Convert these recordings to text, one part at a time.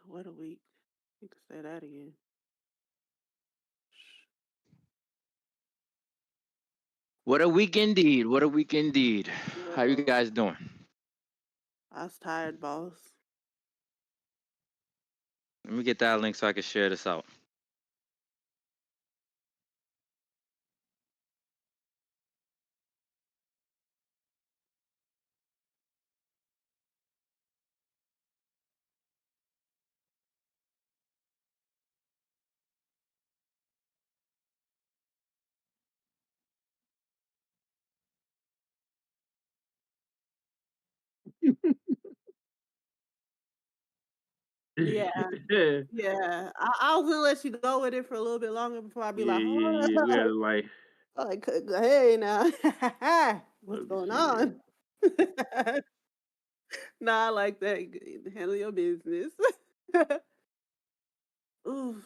What a week. You can say that again. What a week indeed. What a week indeed. How you Yo, guys doing? I was tired, boss. Let me get that link so I can share this out. Yeah, Yeah, yeah. I was gonna let you go with it for a little bit longer before I'd be yeah, like, hold yeah. We up. had like, Like, hey now, what's let me going see here. on? Nah, I like that. Handle your business. Oof.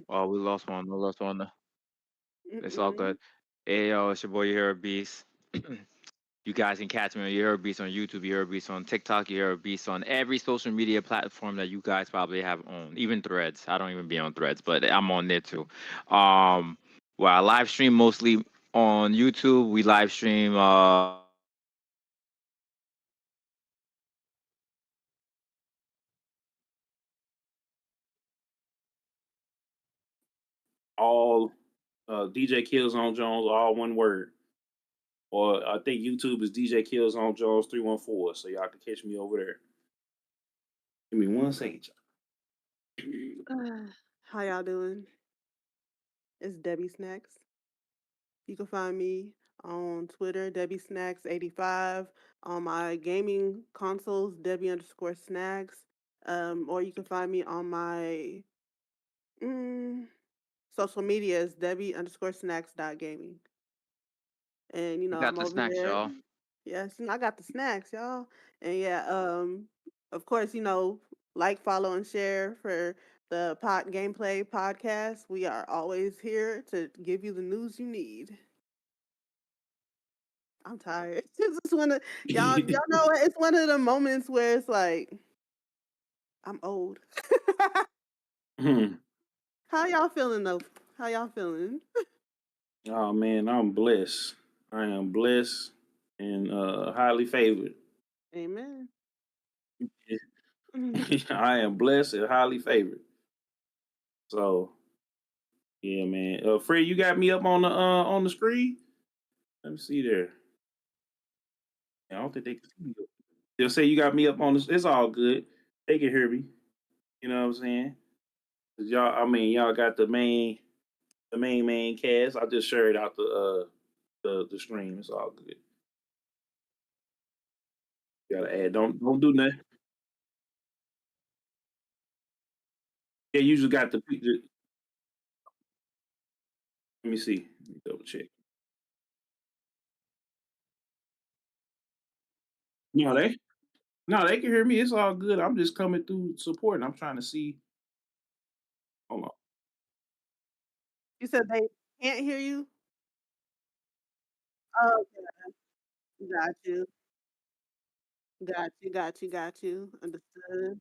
Oh, we lost one. We lost one. It's all good. Mm-mm. Hey, yo, it's your boy, You Heard Beast. You guys can catch me on You Heard Beast on YouTube, You Heard Beast on TikTok, You Heard Beast on every social media platform that you guys probably have on, even Threads. I don't even be on Threads, but I'm on there too. Um, well, I live stream mostly on YouTube. We live stream All DJ Killzone Jones, all one word. Or I think YouTube is DJ Killzone Jones 314. So y'all can catch me over there. Give me 1 second. How y'all doing? It's Debbie Snacks. You can find me on Twitter, Debbie Snacks 85. On my gaming consoles, Debbie underscore Snacks. Or you can find me on my mm, social media is Debbie underscore Snacks dot gaming. And we got I'm the over snacks, there. y'all. Yes, I got the snacks, y'all. And yeah, of course, like, follow, and share for the Pot Gameplay podcast. We are always here to give you the news you need. I'm tired. It's just one of y'all know what? It's one of the moments where it's like I'm old. How y'all feeling though? How y'all feeling? Oh man, I'm blessed. I am blessed and highly favored. Amen. I am blessed and highly favored. So yeah, man. Fred, you got me up on the screen. Let me see there. I don't think they can see me. They'll say you got me up on this. It's all good. They can hear me. You know what I'm saying? 'Cause y'all, I mean, y'all got the main cast. I just shared out the stream. It's all good. You gotta add. Don't do nothing. Yeah, you just got let me see. Let me double check. No, they can hear me. It's all good. I'm just coming through supporting. I'm trying to see. Hold on. You said they can't hear you? Oh, got you. Got you. Understood.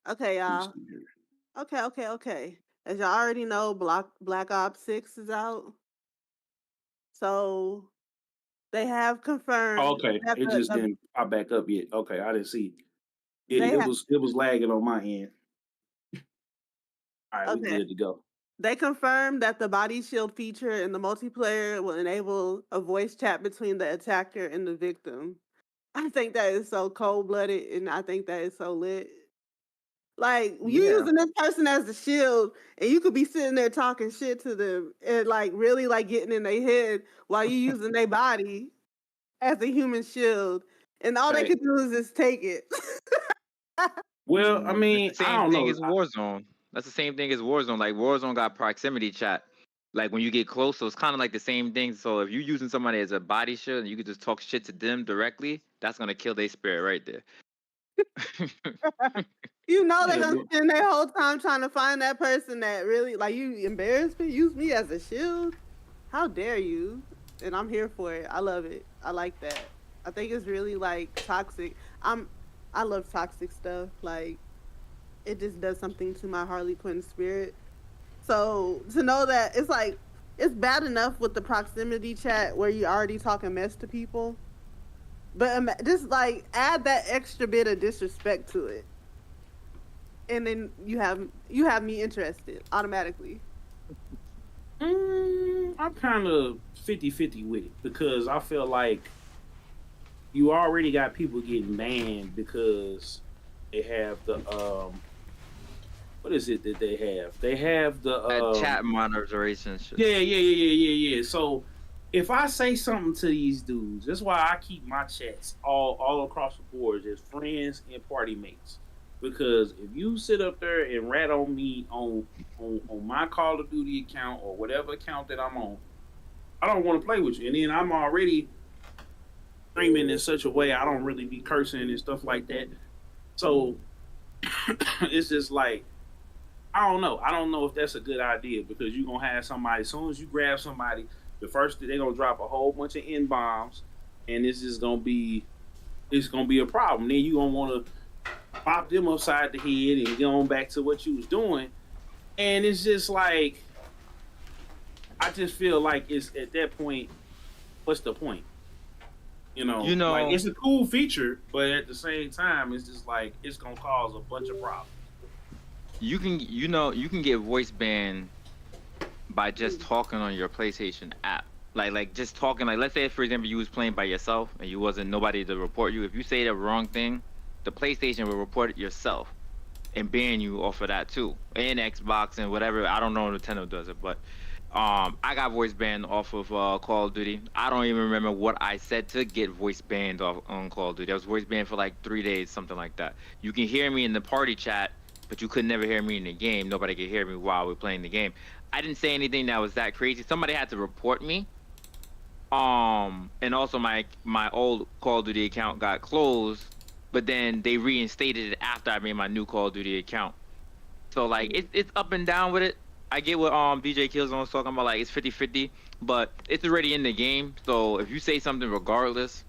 Okay, Let me y'all. see here. Okay. As y'all already know, Black Ops 6 is out. So they have Oh, confirmed okay. that It just didn't pop back up yet. Okay, I didn't see. they It have was lagging on my end. All right, we okay. good to go. They confirmed that the body shield feature in the multiplayer will enable a voice chat between the attacker and the victim. I think that is so cold blooded, and I think that is so lit. Like you Yeah. using this person as a shield, and you could be sitting there talking shit to them, and like really like getting in their head while you using their body as a human shield, and all they Right. can do is just take it. Well, I It's mean, the I same don't thing know. as Warzone. That's the same thing as Warzone. Like Warzone got proximity chat. Like when you get close, so it's kind of like the same thing. So if you're using somebody as a body shield and you could just talk shit to them directly, that's gonna kill their spirit right there. You know they're Yeah, gonna but spend their whole time trying to find that person that really like you embarrass me, use me as a shield. How dare you? And I'm here for it. I love it. I like that. I think it's really like toxic. I love toxic stuff. Like it just does something to my Harley Quinn spirit. So to know that it's like it's bad enough with the proximity chat where you already talking mess to people, but just like add that extra bit of disrespect to it, and then you have me interested automatically. I'm kind of 50-50 with it because I feel like you already got people getting banned because they have the what is it that they have? They have the Chat moderation shit. yeah. So if I say something to these dudes, that's why I keep my chats all across the board as friends and party mates. Because if you sit up there and rat on me on my Call of Duty account or whatever account that I'm on, I don't want to play with you. And then I'm already streaming in such a way I don't really be cursing and stuff like that. So it's just like I don't know. I don't know if that's a good idea because you're gonna have somebody as soon as you grab somebody, the first they're gonna drop a whole bunch of N bombs, and it's gonna be a problem. Then you gonna want to pop them upside the head and get on back to what you was doing, and it's just like I just feel like it's at that point, what's the point? Like it's a cool feature, but at the same time, it's just like it's gonna cause a bunch of problems. You can get voice banned by just talking on your PlayStation app. Like just talking. Like let's say for example you was playing by yourself and you wasn't nobody to report you. If you say the wrong thing, the PlayStation will report it yourself and ban you off of that too. And Xbox and whatever. I don't know if Nintendo does it, but I got voice banned off of Call of Duty. I don't even remember what I said to get voice banned off on Call of Duty. I was voice banned for like 3 days, something like that. You can hear me in the party chat, but you could never hear me in the game. Nobody could hear me while we're playing the game. I didn't say anything that was that crazy. Somebody had to report me. And also my old Call of Duty account got closed, but then they reinstated it after I made my new Call of Duty account. So like it's up and down with it. I get what DJ Killzone was talking about, like it's 50-50, but it's already in the game. So if you say something regardless,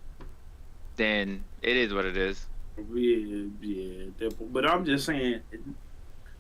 then it is what it is. Yeah. But I'm just saying,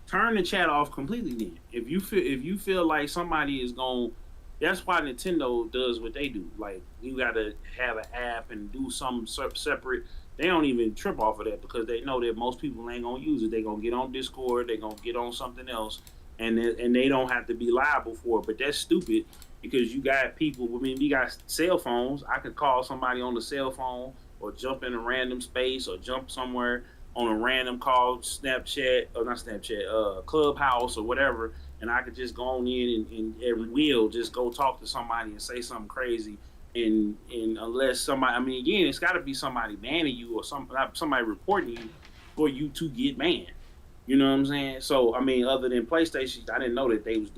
turn the chat off completely. Then, if you feel like somebody is going, that's why Nintendo does what they do. Like you got to have an app and do something separate. They don't even trip off of that because they know that most people ain't gonna use it. They gonna get on Discord. They gonna get on something else, and they don't have to be liable for it. But that's stupid because you got people. I mean, we got cell phones. I could call somebody on the cell phone or jump in a random space or jump somewhere on a random call, Snapchat or not Snapchat, Clubhouse or whatever, and I could just go on in and at will just go talk to somebody and say something crazy. And unless somebody, I mean, again, it's got to be somebody banning you or somebody reporting you for you to get banned. You know what I'm saying? So I mean, other than PlayStation, I didn't know that they was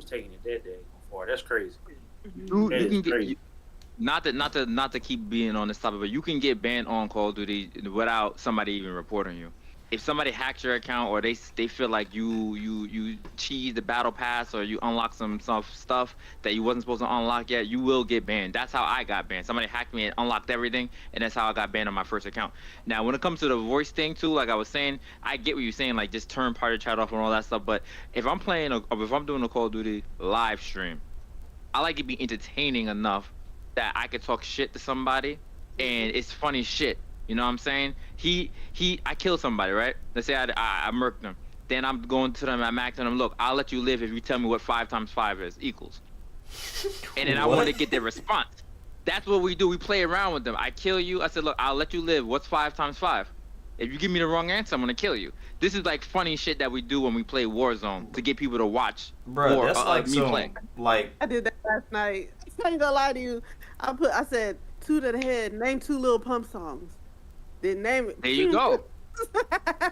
taking it that day before. That's crazy. You That is can crazy. not to keep being on this topic, but you can get banned on Call of Duty without somebody even reporting you. If somebody hacks your account or they feel like you cheated the battle pass or you unlock some stuff that you wasn't supposed to unlock yet, you will get banned. That's how I got banned. Somebody hacked me and unlocked everything, and that's how I got banned on my first account. Now, when it comes to the voice thing too, like I was saying, I get what you're saying, like just turn party chat off and all that stuff. But if I'm playing or if I'm doing a Call of Duty live stream, I like it to be entertaining enough that I could talk shit to somebody and it's funny shit. You know what I'm saying? I killed somebody, right? Let's say I murked him. Then I'm going to them, I'm asking them, look, I'll let you live if you tell me what 5 times 5 is equals. And then I want to get their response. That's what we do. We play around with them. I kill you. I said, look, I'll let you live. What's 5 times 5? If you give me the wrong answer, I'm gonna kill you. This is like funny shit that we do when we play Warzone to get people to watch. Bro, that's like me play. Like I did that last night. I ain't gonna lie to you. I said 2 to the head. Name 2 Lil Pump songs. Then name it. There you go.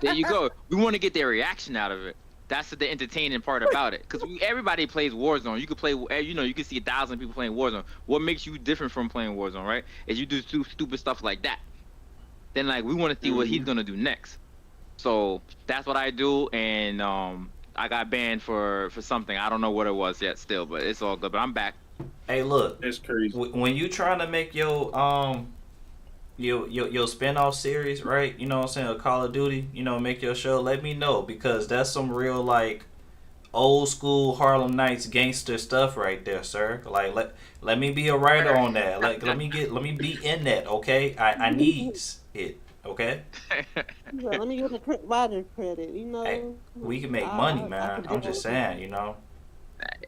There you go. We want to get their reaction out of it. That's the entertaining part about it. Because everybody plays Warzone. You could play, you can see 1,000 people playing Warzone. What makes you different from playing Warzone, right? Is you do stupid stuff like that. Then like we want to see what he's gonna do next. So that's what I do, and I got banned for something. I don't know what it was yet, still, but it's all good. But I'm back. hey, look, That's crazy. when you trying to make your spinoff series, right? You know what I'm saying, a Call of Duty, make your show. Let me know, because that's some real like old school Harlem Nights gangster stuff right there, sir. Like let me be a writer on that. Like let me be in that, okay? I needs it, okay? Yeah, let me get the writer credit. Hey, we can make money, man. I'm just saying,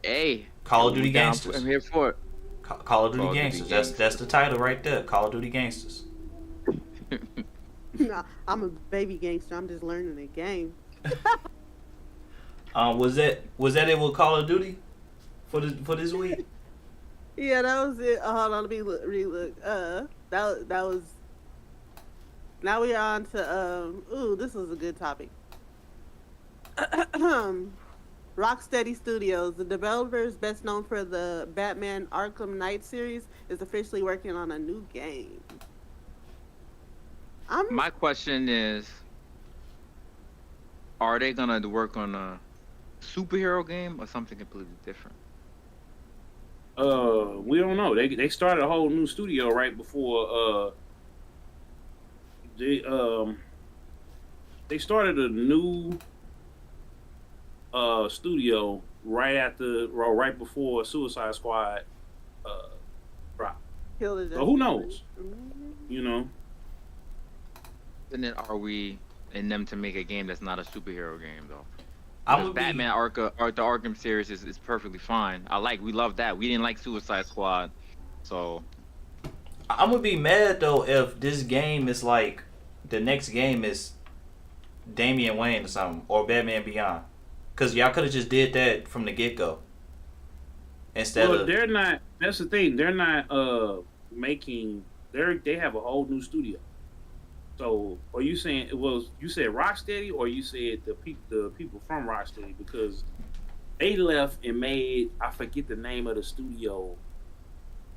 Hey, Call of Duty Gangsters. I'm here for it. Call of Duty Gangsters. That's the title right there. Call of Duty Gangsters. No, I'm a baby gangster. I'm just learning the game. Was that it with Call of Duty for this week? Yeah, that was it. Hold on, let me relook. That was. Now we are on to this was a good topic. Rocksteady Studios, the developers best known for the Batman Arkham Knight series, is officially working on a new game. My question is, are they gonna work on a superhero game or something completely different? We don't know. They started a whole new studio right before they started a new studio right before Suicide Squad dropped. So who knows? And then are we in them to make a game that's not a superhero game though? I'm Batman the Arkham series is perfectly fine. We love that. We didn't like Suicide Squad, so I'm gonna be mad though if this game is like the next game is Damian Wayne or something, or Batman Beyond, because y'all could have just did that from the get go. They're not. That's the thing. They're not making. They have a whole new studio. So, are you saying you said Rocksteady, or you said the people from Rocksteady? Because they left and made, I forget the name of the studio,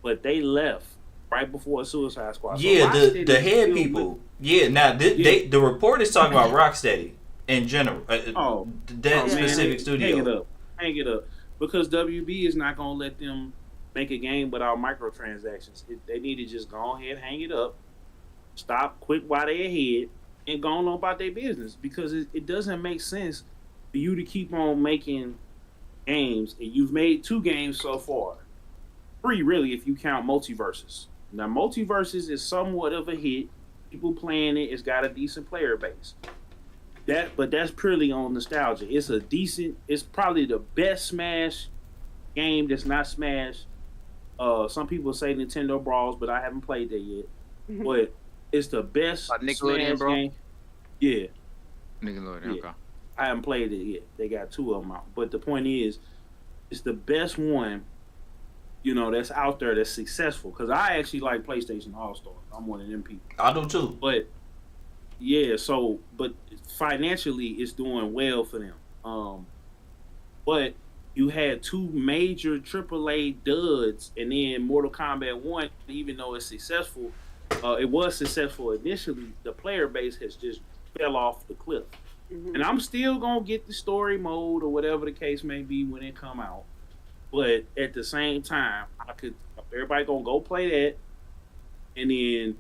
but they left right before Suicide Squad. Yeah, so the head people. Now the report is talking about Rocksteady in general. Specific studio. Hang it up, because WB is not gonna let them make a game without microtransactions. They need to just go ahead, hang it up. Stop quick while they're ahead and go on about their business, because it doesn't make sense for you to keep on making games, and you've made 2 games so far. 3 really if you count Multiverses. Now Multiverses is somewhat of a hit. People playing it. It's got a decent player base. But that's purely on nostalgia. It's probably the best Smash game that's not Smash. Some people say Nintendo Brawls, but I haven't played that yet. But it's the best Nickelodeon, bro. game. Yeah. Nickelodeon, okay. I haven't played it yet. They got 2 of them out. But the point is, it's the best one, that's out there that's successful. Because I actually like PlayStation All-Stars. I'm one of them people. I do too. But, but financially, it's doing well for them. But you had 2 major AAA duds, and then Mortal Kombat 1, even though it's successful, it was successful initially, the player base has just fell off the cliff. Mm-hmm. And I'm still going to get the story mode or whatever the case may be when it come out. But at the same time, everybody going to go play that. And then,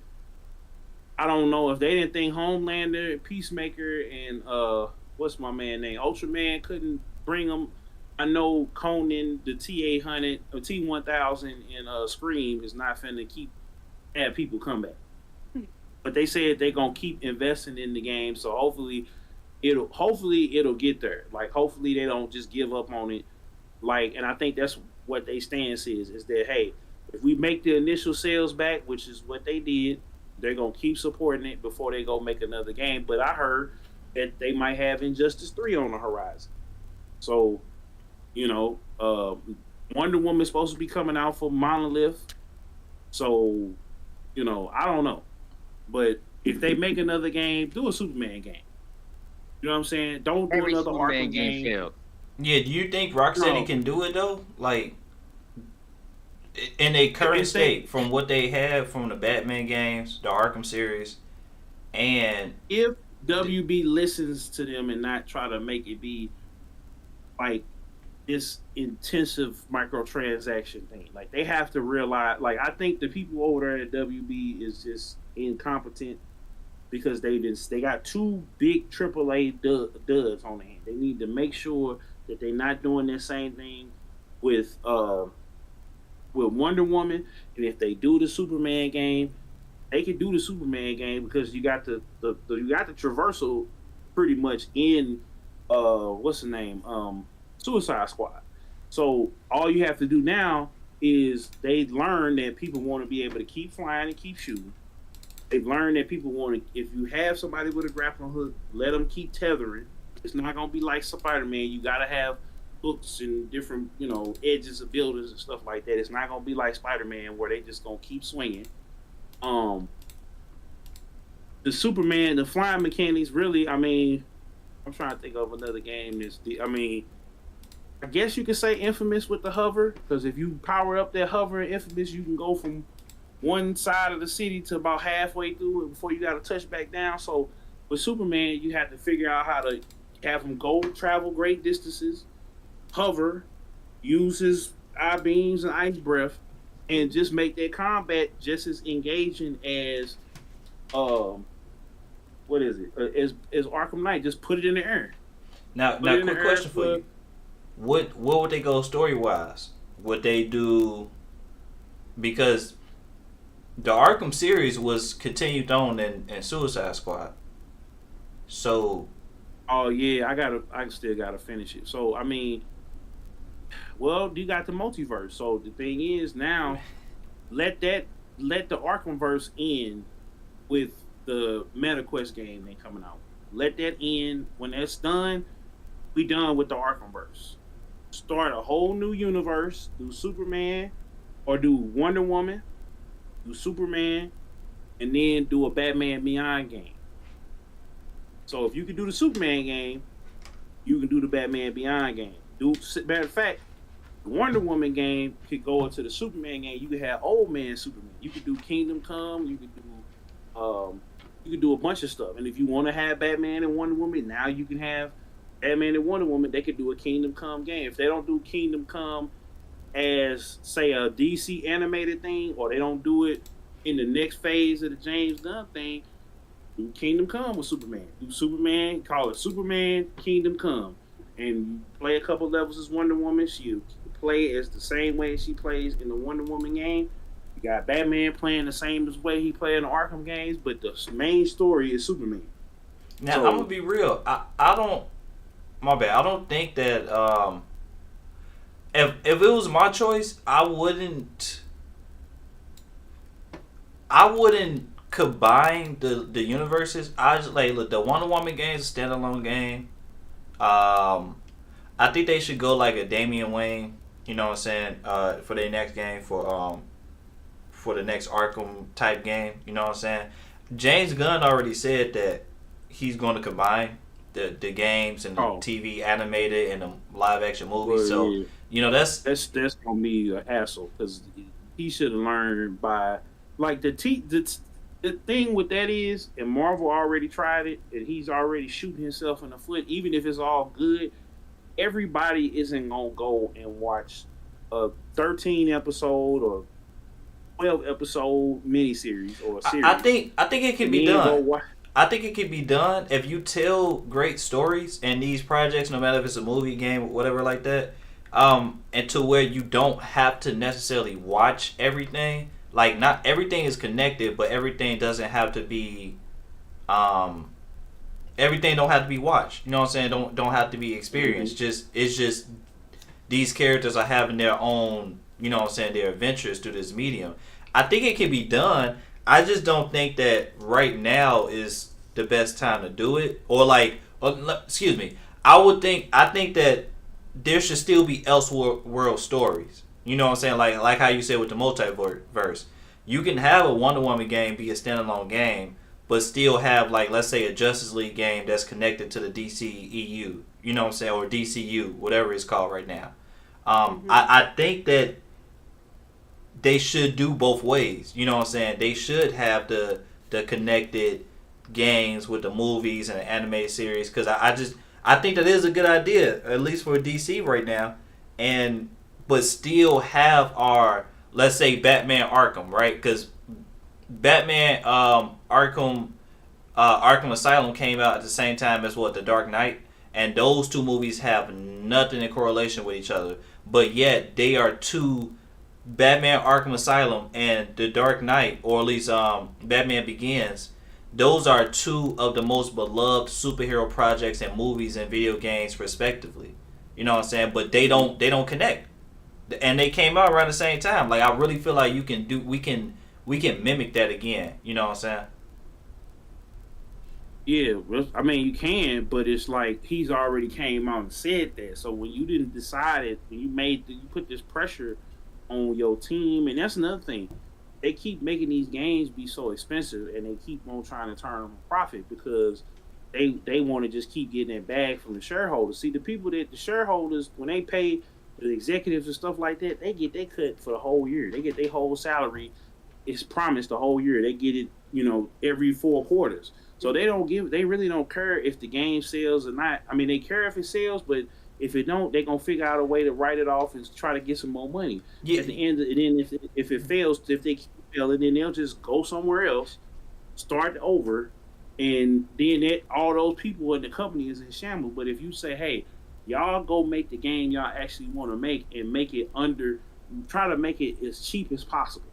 I don't know if they didn't think Homelander, Peacemaker, and what's my man name? Ultraman couldn't bring them. I know Conan, the T-800, or T-1000, and Scream is not finna have people come back. But they said they're going to keep investing in the game, so hopefully it'll get there. Like hopefully they don't just give up on it. Like, and I think that's what they stance is that hey, if we make the initial sales back, which is what they did, they're gonna keep supporting it before they go make another game. But I heard that they might have Injustice 3 on the horizon. So, you know, Wonder Woman's supposed to be coming out for Monolith. So, you know, I don't know. But if they make another game, do a Superman game. You know what I'm saying? Don't do Every another Superman Arkham game game. failed. Yeah, do you think Rocksteady No. can do it though? Like in a current state, from what they have from the Batman games, the Arkham series, and If WB listens to them and not try to make it be like this intensive microtransaction thing, like they have to realize. Like I think the people over there at WB is just incompetent because they got two big AAA duds on their hand. They need to make sure that they're not doing that same thing with Wonder Woman, and if they do the Superman game, they can do the Superman game because you got the traversal pretty much in what's the name Suicide Squad. So all you have to do now is they learn that people want to be able to keep flying and keep shooting. They've learned that people want to, if you have somebody with a grappling hook, let them keep tethering. It's not gonna be like Spider-Man. You gotta have hooks and different, you know, edges of buildings and stuff like that. It's not gonna be like Spider-Man where they just gonna keep swinging. The Superman, the flying mechanics, really. I mean, I'm trying to think of another game. I guess you could say Infamous with the hover, because if you power up that hover in Infamous, you can go from one side of the city to about halfway through it before you got to touch back down. So with Superman, you have to figure out how to have him travel great distances, hover, use his eye beams and ice breath, and just make that combat just as engaging as what is it? As Arkham Knight. Just put it in the air. now quick question for you. What would they go story wise? Would they do, because the Arkham series was continued on in Suicide Squad. So Oh yeah, I still gotta finish it. So I mean, well, you got the multiverse. So the thing is now, let the Arkhamverse end with the MetaQuest game they coming out. Let that end. When that's done, we done with the Arkhamverse. Start a whole new universe. Do Superman, or do Wonder Woman, do Superman, and then do a Batman Beyond game. So if you can do the Superman game, you can do the Batman Beyond game. Matter of fact, the Wonder Woman game could go into the Superman game. You could have old man Superman. You could do Kingdom Come. You could do a bunch of stuff. And if you want to have Batman and Wonder Woman, now you can have Batman and Wonder Woman. They could do a Kingdom Come game. If they don't do Kingdom Come as, say, a DC animated thing, or they don't do it in the next phase of the James Gunn thing, do Kingdom Come with Superman. Do Superman, call it Superman Kingdom Come. And you play a couple levels as Wonder Woman. She'll play as the same way she plays in the Wonder Woman game. You got Batman playing the same way he played in the Arkham games, but the main story is Superman. now I'm gonna be real. I don't. My bad. I don't think that if it was my choice, I wouldn't combine the universes. I just like, look, the Wonder Woman game is a standalone game. I think they should go like a Damian Wayne, you know what I'm saying, for their next game, for the next Arkham type game, you know what I'm saying. James Gunn already said that he's going to combine the games and the TV animated and the live action movies. So yeah. you know that's gonna be a hassle because he should have learned by like the thing with that is, and Marvel already tried it, and he's already shooting himself in the foot. Even if it's all good, everybody isn't gonna go and watch a 13 episode or 12 episode miniseries or a series. I think it can be And then done. go I think it can be done if you tell great stories in these projects, no matter if it's a movie, game, or whatever like that, and to where you don't have to necessarily watch everything. Like, not everything is connected, but everything doesn't have to be, everything don't have to be watched. You know what I'm saying? Don't have to be experienced. It's just these characters are having their own, you know what I'm saying, their adventures through this medium. I think it can be done. I just don't think that right now is the best time to do it. Excuse me. I think that there should still be Elseworld stories. You know what I'm saying? Like how you said with the multiverse. You can have a Wonder Woman game be a standalone game, but still have, like, let's say a Justice League game that's connected to the DCEU. You know what I'm saying? Or DCU, whatever it's called right now. I think that they should do both ways. You know what I'm saying? They should have the connected games with the movies and the animated series, because I think that is a good idea, at least for DC right now, but still have our, let's say, Batman Arkham, right? Because Batman Arkham Asylum came out at the same time as The Dark Knight, and those two movies have nothing in correlation with each other, but yet they are two. Batman Arkham Asylum and The Dark Knight, or at least Batman Begins, those are two of the most beloved superhero projects and movies and video games respectively. You know what I'm saying? But they don't connect. And they came out around the same time. Like, I really feel like we can mimic that again. You know what I'm saying? Yeah, I mean, you can, but it's like he's already came out and said that. So when you didn't decide it, when you put this pressure on your team, and that's another thing. They keep making these games be so expensive, and they keep on trying to turn them a profit because they want to just keep getting that bag from the shareholders. See, the shareholders, when they pay the executives and stuff like that, they get their cut for the whole year. They get their whole salary. It's promised the whole year. They get it, every 4 quarters. So they really don't care if the game sells or not. I mean, they care if it sells, but if it don't, they're going to figure out a way to write it off and try to get some more money. Yeah. At the end, and then if it fails, if they keep failing, then they'll just go somewhere else, start over, and then all those people in the company is in shambles. But if you say, hey, y'all go make the game y'all actually want to make and make it try to make it as cheap as possible.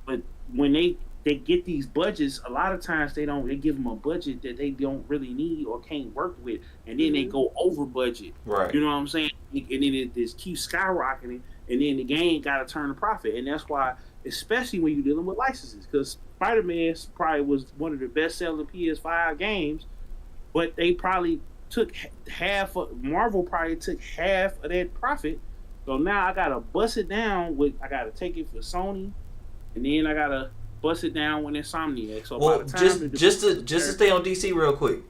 But when they get these budgets, a lot of times they give them a budget that they don't really need or can't work with, and then they go over budget. Right. You know what I'm saying? And then it just keeps skyrocketing, and then the game got to turn a profit. And that's why, especially when you're dealing with licenses, because Spider-Man probably was one of the best-selling PS5 games, but they probably took Marvel probably took half of that profit. So now I got to bust it down I got to take it for Sony, and then I got to bust it down with Insomniac. So well, just to stay on DC real quick.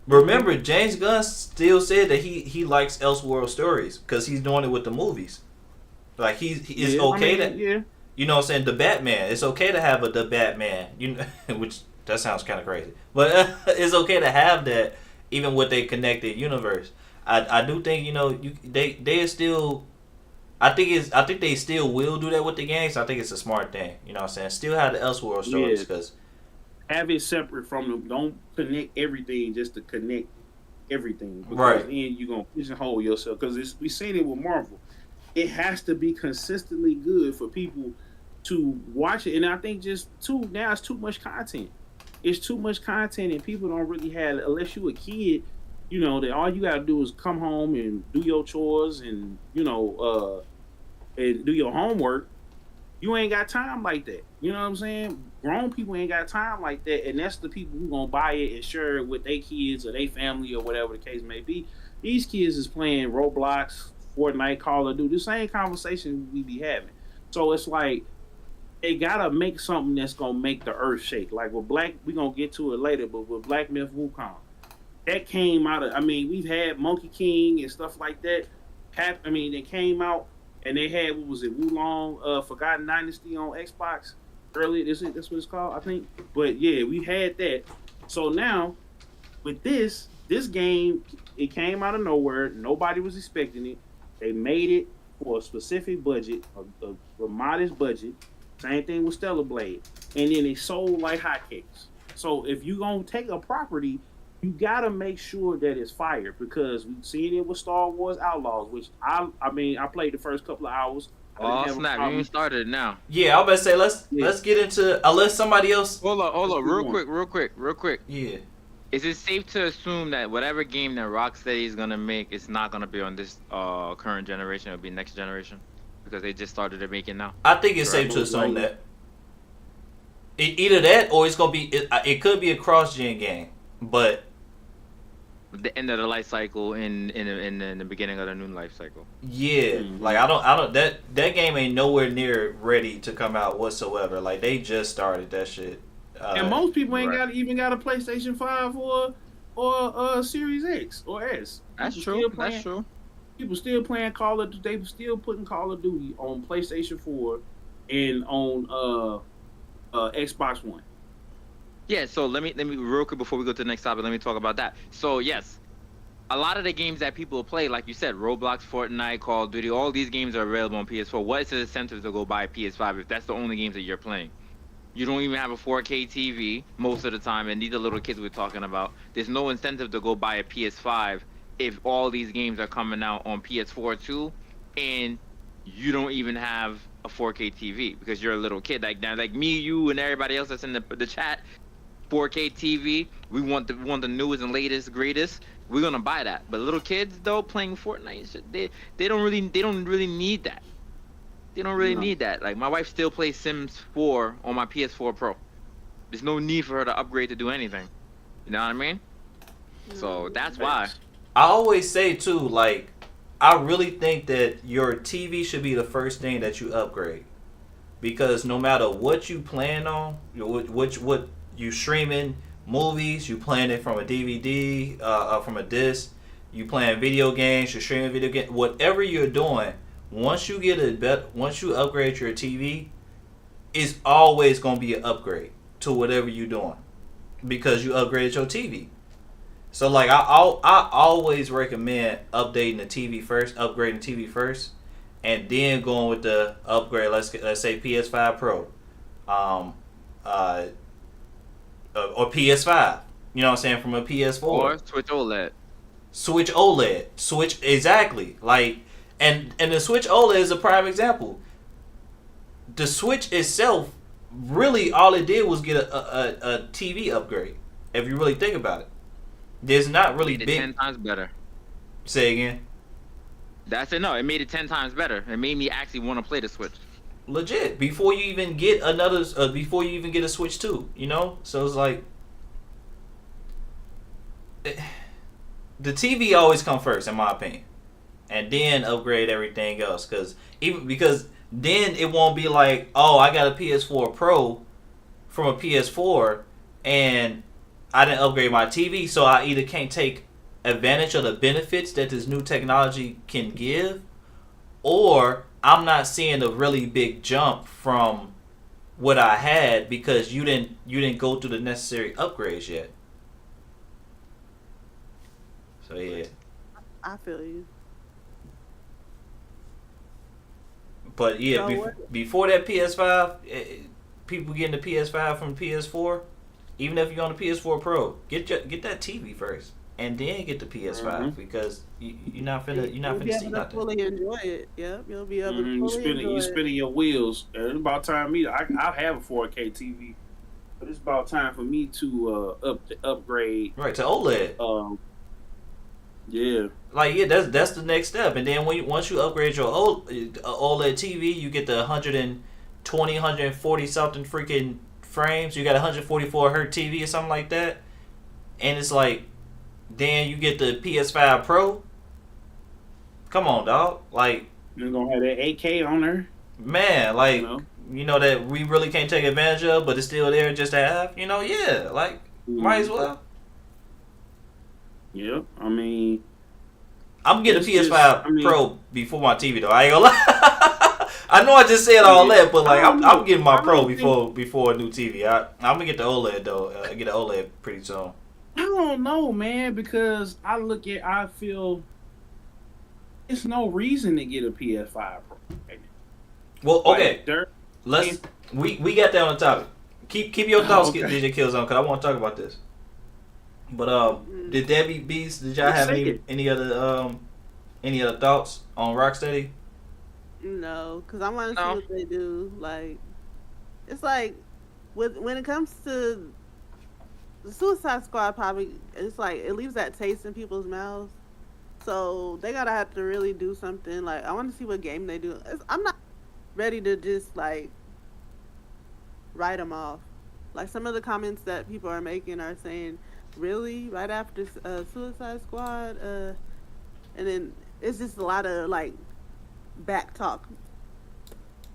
Remember, James Gunn still said that he likes Elseworld stories because he's doing it with the movies. Like it's okay you know what I'm saying, the Batman. It's okay to have the Batman. Which that sounds kind of crazy, but it's okay to have that even with a connected universe. I do think they still. I think they still will do that with the games. I think it's a smart thing. You know what I'm saying? Still have the Elseworld stories because have it separate from them. Don't connect everything just to connect everything. Because right. then you're gonna pigeonhole yourself. Because we seen it with Marvel. It has to be consistently good for people to watch it. And I think now it's too much content. It's too much content, and people don't really have. Unless you a kid, that all you gotta do is come home and do your chores and and do your homework. You ain't got time like that. You know what I'm saying? Grown people ain't got time like that, and that's the people who gonna buy it and share it with their kids or their family or whatever the case may be. These kids is playing Roblox, Fortnite, Call of Duty, the same conversation we be having. So it's like they gotta make something that's gonna make the earth shake. Like with we gonna get to it later, but with Black Myth Wukong, that came out of. I mean, we've had Monkey King and stuff like that. They came out. And they had, what was it, Wulong Forgotten Dynasty on Xbox earlier. That's what it's called, I think. But yeah, we had that. So now, with this game, it came out of nowhere. Nobody was expecting it. They made it for a specific budget, a modest budget. Same thing with Stellar Blade. And then they sold like hotcakes. So if you're going to take a property, you gotta make sure that it's fire, because we've seen it with Star Wars Outlaws, which I played the first couple of hours. Oh snap! You even started now. Yeah, I was about to say let's get into unless somebody else. Hold on, real quick. Yeah. Is it safe to assume that whatever game that Rocksteady is gonna make, it's not gonna be on this current generation? It'll be next generation because they just started to make it now. I think it's safe Correct. to Most assume likely. that either that or it's gonna be. It could be a cross-gen game, but The end of the life cycle in the beginning of the new life cycle. yeah, Mhm. like I don't that game ain't nowhere near ready to come out whatsoever. Like they just started that shit. And most people ain't Right. even got a PlayStation 5 or Series X or S. That's People true. still That's playing. true. People still playing Call of. They still putting Call of Duty on PlayStation 4 and on Xbox One. Yeah. So let me real quick before we go to the next topic. Let me talk about that. So yes, a lot of the games that people play, like you said, Roblox, Fortnite, Call of Duty, all these games are available on PS4. What is the incentive to go buy a PS5 if that's the only games that you're playing? You don't even have a 4K TV most of the time, and these are little kids we're talking about. There's no incentive to go buy a PS5 if all these games are coming out on PS4 too, and you don't even have a 4K TV because you're a little kid. Like now, like me, you, and everybody else that's in the chat, 4K TV. We want the newest and latest, greatest. We're gonna buy that. But little kids though playing Fortnite, they don't really need that. They don't really No. need that. Like my wife still plays Sims 4 on my PS4 Pro. There's no need for her to upgrade to do anything. You know what I mean? So that's why. I always say too, like I really think that your TV should be the first thing that you upgrade because no matter what you plan on, what you streaming movies, you playing it from a DVD, from a disc, you playing video games, you're streaming video games, whatever you're doing. Once you upgrade your TV, it's always gonna be an upgrade to whatever you're doing because you upgraded your TV. So like I always recommend updating the TV first, upgrading TV first, and then going with the upgrade. Let's say PS5 Pro, um, uh, or PS5. You know what I'm saying, from a PS4. Or Switch OLED. Switch OLED. Switch exactly. Like and the Switch OLED is a prime example. The Switch itself, really, all it did was get a TV upgrade. If you really think about it, there's not really Made it big. 10 times better. Say again. That's it. No, it made it 10 times better. It made me actually want to play the Switch. Legit. Before you even get before you even get a Switch 2, you know. So it's like the TV always come first, in my opinion, and then upgrade everything else. Because then it won't be like, oh, I got a PS4 Pro from a PS4, and I didn't upgrade my TV, so I either can't take advantage of the benefits that this new technology can give, or I'm not seeing a really big jump from what I had because you didn't go through the necessary upgrades yet. So yeah, I feel you. but yeah, So what? before that PS5, people getting the PS5 from PS4. Even if you're on the PS4 Pro, get that TV first, and then get the PS5 because you're not finna You'll be see able to nothing. fully enjoy it. Yep, you'll be able to You fully spinning, enjoy you it. spinning your wheels. It's about time me. I have a 4K TV, but it's about time for me to upgrade. Right to OLED. Yeah. Like yeah, that's the next step, and then once you upgrade your OLED TV, you get the 120, 140 something freaking frames. You got 144 hertz TV or something like that, and it's like, then you get the PS5 Pro. Come on, dog. Like You're gonna have that 8K on there. man, like You know? that we really can't take advantage of, but it's still there just to have. Yeah, like might as well. Yep. I mean, I'm getting a It's PS5 just, Pro before my TV though. I ain't gonna lie. I know I just said all that, but like I don't I'm know. getting my I Pro don't before a new TV. I'm gonna get the OLED though. Get an OLED pretty soon. I don't know, man, because I feel it's no reason to get a PS5 Pro. Well, okay, Like, let's we got that on the topic. Keep your thoughts, Okay. DJ Killzone, because I want to talk about this. But did Debbie Beast? Did y'all have any other thoughts on Rocksteady? No, because I want to No. see what they do. Like, it's like when it comes to the Suicide Squad probably it's like it leaves that taste in people's mouths. So they gotta have to really do something. Like I want to see what game they do. I'm not ready to just like write them off. Like some of the comments that people are making are saying, "Really? Right after Suicide Squad?" And then it's just a lot of like back talk.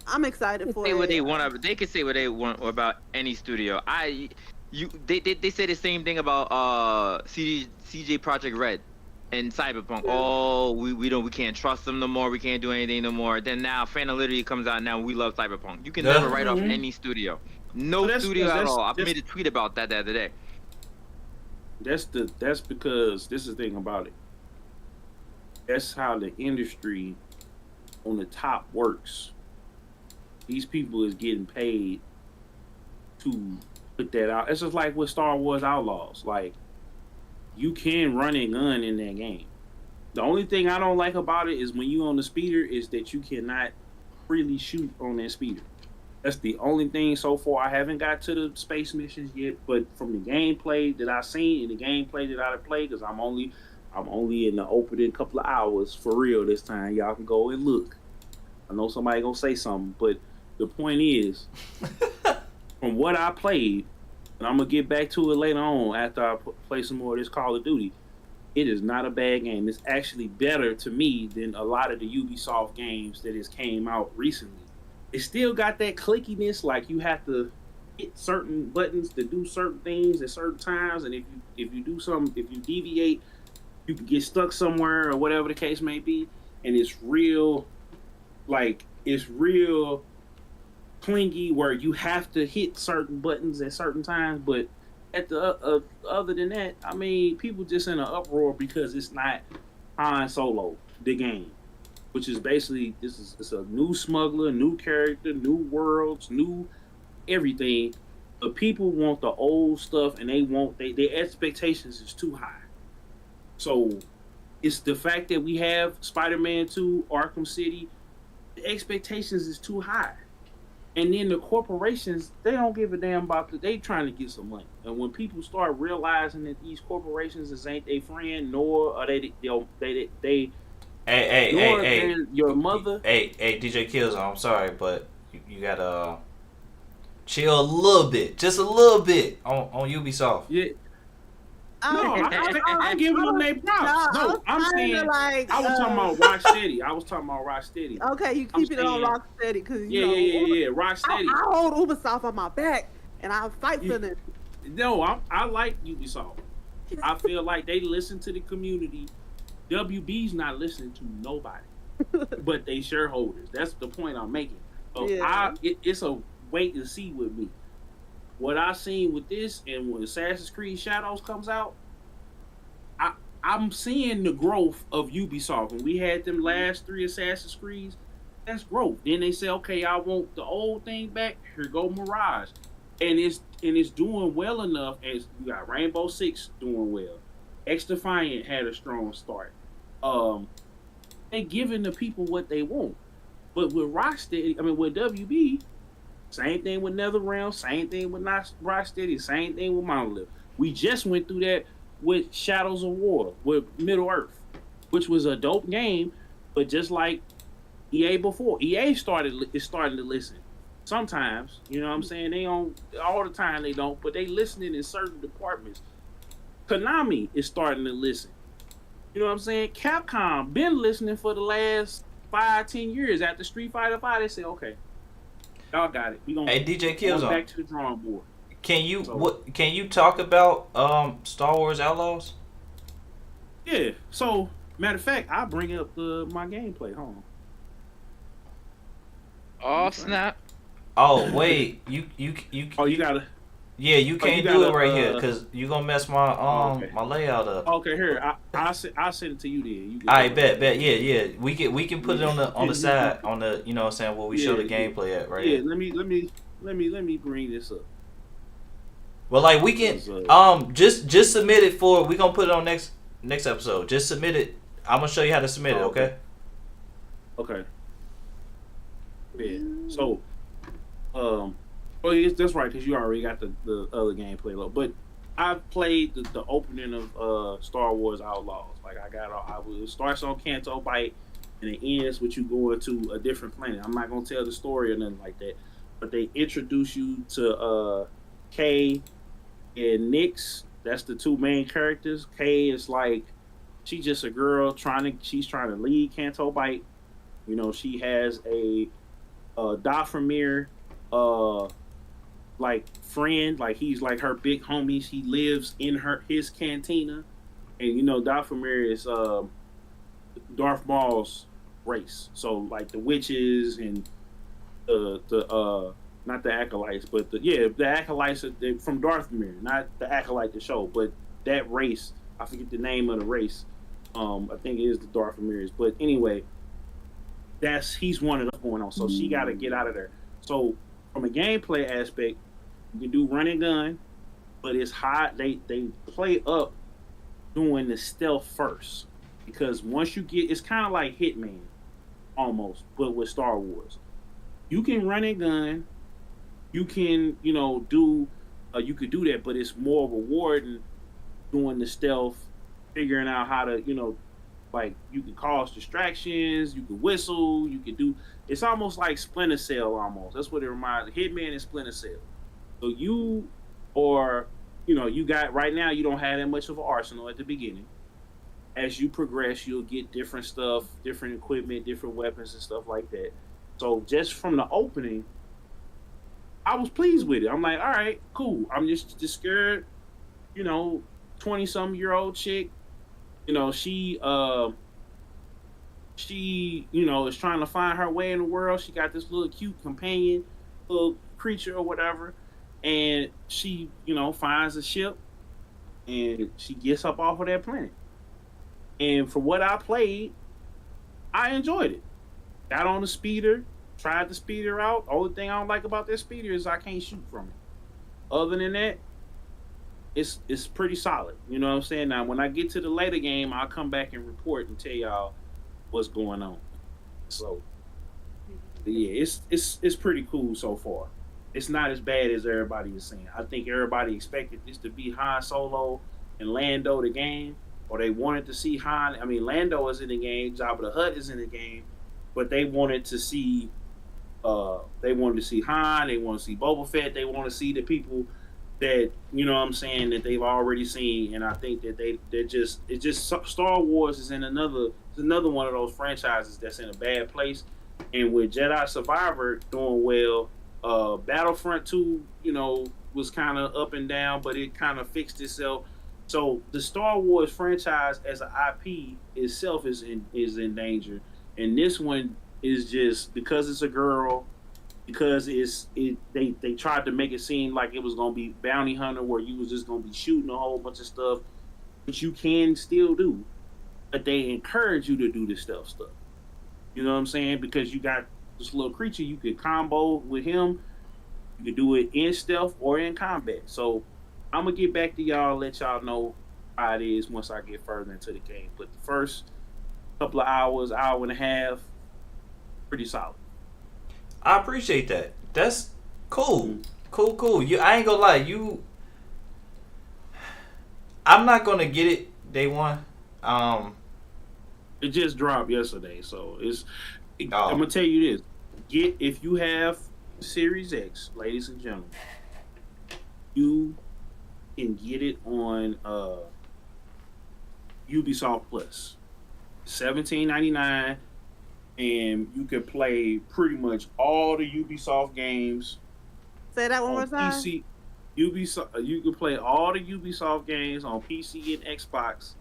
I'm excited They can for say what it. they want. They can say what they want about any studio. They say the same thing about CJ Project Red and Cyberpunk. Yeah. Oh, we can't trust them no more. We can't do anything no more. Then now Phantom Liberty comes out. Now we love Cyberpunk. You can never write off Mhm. any studio. So No that's studio at all. I've that's made a tweet about that the other day. that's because this is the thing about it. That's how the industry on the top works. These people is getting paid to put that out. It's just like with Star Wars Outlaws. Like you can run a gun in that game. The only thing I don't like about it is when you on the speeder is that you cannot freely shoot on that speeder. That's the only thing so far. I haven't got to the space missions yet, but from the gameplay that I've seen and the gameplay that I've played, because I'm only in the opening couple of hours for real this time. Y'all can go and look. I know somebody gonna say something, but the point is, from what I played, and I'm gonna get back to it later on after I play some more of this Call of Duty. It is not a bad game. It's actually better to me than a lot of the Ubisoft games that has came out recently. It still got that clickiness, like you have to hit certain buttons to do certain things at certain times, and if you do something, if you deviate, you can get stuck somewhere or whatever the case may be. And it's real, like it's real clingy where you have to hit certain buttons at certain times, but at the other than that, I mean, people just in an uproar because it's not Han Solo, the game, which is basically it's a new smuggler, new character, new worlds, new everything. But people want the old stuff, and their expectations is too high. So it's the fact that we have Spider-Man 2, Arkham City. The expectations is too high. And then the corporations, they don't give a damn about they trying to get some money. And when people start realizing that these corporations is ain't their friend, nor are they nor Hey, they're your mother. hey, DJ Killzone, I'm sorry, but you gotta chill a little bit, just a little bit on Ubisoft. Yeah. No, I'm giving them their props. No, I'm saying like, I was talking about Rocksteady. I was talking about Rocksteady. Okay, you I'm keep it on saying- Rocksteady because Yeah. Rocksteady. I hold Ubisoft on my back and I fight for them. No, I like Ubisoft. I feel like they listen to the community. WB's not listening to nobody, but they shareholders. That's the point I'm making. So Yeah. it's a wait and see with me. What I seen with this, and when Assassin's Creed Shadows comes out, I'm seeing the growth of Ubisoft. When we had them last 3 Assassin's Creeds, that's growth. Then they say, okay, I want the old thing back. Here go Mirage, and it's doing well enough. As you got Rainbow Six doing well, X Defiant had a strong start. They giving the people what they want. But with Rocksteady, with WB, same thing with NetherRealm, same thing with Rocksteady, same thing with Monolith. We just went through that with Shadows of War, with Middle Earth, which was a dope game, but just like EA before, EA is starting to listen. Sometimes, you know what I'm saying? They don't all the time, they don't, but they listening in certain departments. Konami is starting to listen. You know what I'm saying? Capcom been listening for the last 5-10 years. After Street Fighter 5, they say, okay, y'all got it. We gonna Hey, DJ go Killzone, back to the drawing board. can you talk about Star Wars Outlaws? Yeah. So, matter of fact, I'll bring up my gameplay. Hold on. Oh snap! Oh wait, Oh, you gotta. yeah, you can't you do it gotta, right here because you gonna mess my okay. my layout up. Okay, here. I'll send it to you then. You can I bet, yeah. We can put it on the side on the you know what I'm saying where we show the gameplay at right Yeah. here. Let me bring this up. Well, like we can just submit it for we gonna put it on next episode. Just submit it. I'm gonna show you how to submit it. Okay. Okay. Yeah. So, oh, yes, that's right, because you already got the other gameplay low. But I played the opening of Star Wars Outlaws. Like it starts on Canto Bight and it ends with you going to a different planet. I'm not gonna tell the story or nothing like that, but they introduce you to Kay and Nyx. That's the two main characters. Kay is like she's just a girl she's trying to lead Canto Bight. You know, she has a Dathomir like friend, like he's like her big homies. He lives in his cantina, and you know Dathomir is Darth Maul's race. So like the witches and the not the acolytes, but the acolytes from Dathomir, not the acolyte the show, but that race. I forget the name of the race. I think it is the Dathomir. But anyway, he's one of those going on. So she got to get out of there. So from a gameplay aspect, you can do run and gun, but it's hard. They play up doing the stealth first because once you get, it's kind of like Hitman almost, but with Star Wars. You can run and gun. You can do you could do that, but it's more rewarding doing the stealth, figuring out how to like you can cause distractions, you can whistle, you can do. It's almost like Splinter Cell. Almost that's what it reminds. Hitman and Splinter Cell. So you got right now. You don't have that much of an arsenal at the beginning. As you progress, you'll get different stuff, different equipment, different weapons and stuff like that. So just from the opening, I was pleased with it. I'm like, all right, cool. I'm just scared, 20-something-year-old chick. She is trying to find her way in the world. She got this little cute companion, little creature or whatever, and she, finds a ship, and she gets up off of that planet. And for what I played, I enjoyed it. Got on the speeder, tried the speeder out. Only thing I don't like about that speeder is I can't shoot from it. Other than that, it's pretty solid. You know what I'm saying? Now, when I get to the later game, I'll come back and report and tell y'all what's going on. So, yeah, it's pretty cool so far. It's not as bad as everybody is saying. I think everybody expected this to be Han Solo and Lando the game, or they wanted to see Han. I mean, Lando is in the game, Jabba the Hutt is in the game, but they wanted to see Han, they want to see Boba Fett, they want to see the people that that they've already seen, and I think that it's just Star Wars is in another one of those franchises that's in a bad place, and with Jedi Survivor doing well, Battlefront 2 was kind of up and down, but it kind of fixed itself. So the Star Wars franchise as an IP itself is in danger, and this one is just because it's a girl. Because they tried to make it seem like it was gonna be bounty hunter where you was just gonna be shooting a whole bunch of stuff, which you can still do, but they encourage you to do this stuff. You know what I'm saying? Because you got this little creature, you could combo with him. You could do it in stealth or in combat. So I'm gonna get back to y'all, let y'all know how it is once I get further into the game. But the first couple of hours, hour and a half, pretty solid. I appreciate that. That's cool. Cool. I ain't gonna lie. I'm not gonna get it day one. It just dropped yesterday, so I'm gonna tell you this: if you have Series X, ladies and gentlemen, you can get it on Ubisoft Plus, $17.99. And you can play pretty much all the Ubisoft games. Say that one more time. PC, Ubisoft, you can play all the Ubisoft games on PC and Xbox.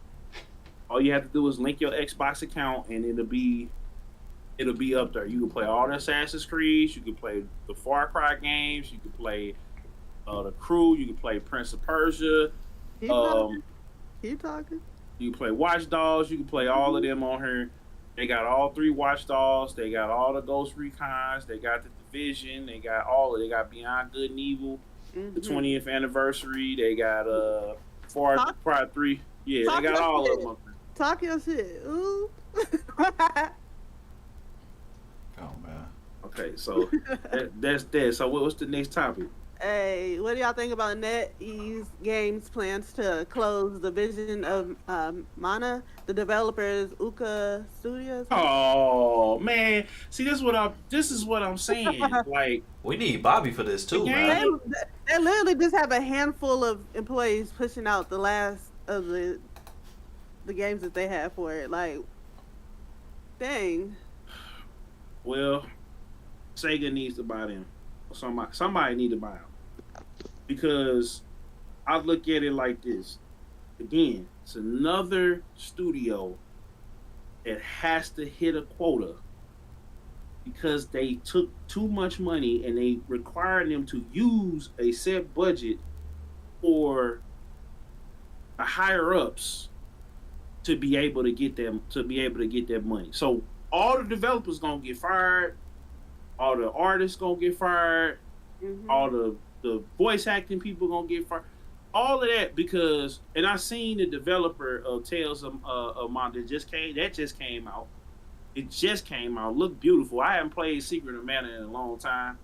All you have to do is link your Xbox account, and it'll be up there. You can play all the Assassin's Creed. You can play the Far Cry games. You can play the Crew. You can play Prince of Persia. Keep talking. You can play Watch Dogs. You can play all of them on here. They got all 3 Watch Dogs. They got all the Ghost Recons. They got the Division. They got They got Beyond Good and Evil. The 20th anniversary. They got Far Cry 3. Yeah, they got all of them. Talk your shit. Ooh. Oh man. Okay, so that's that. So what's the next topic? Hey, what do y'all think about NetEase Games' plans to close the vision of Mana? The developers Uka Studios. Oh man, see this is what I'm saying. Like We need Bobby for this the too, They man. game, they literally just have a handful of employees pushing out the last of the games that they have for it. Like, dang. well, Sega needs to buy them. Or somebody need to buy them because I look at it like this. Again, it's another studio that has to hit a quota because they took too much money and they required them to use a set budget for the higher ups to be able to get that money. So all the developers gonna get fired, all the artists gonna get fired, all the voice acting people gonna get fired. All of that because, and I seen the developer of Tales of Mine that just came out. It just came out. Looked beautiful. I haven't played Secret of Mana in a long time.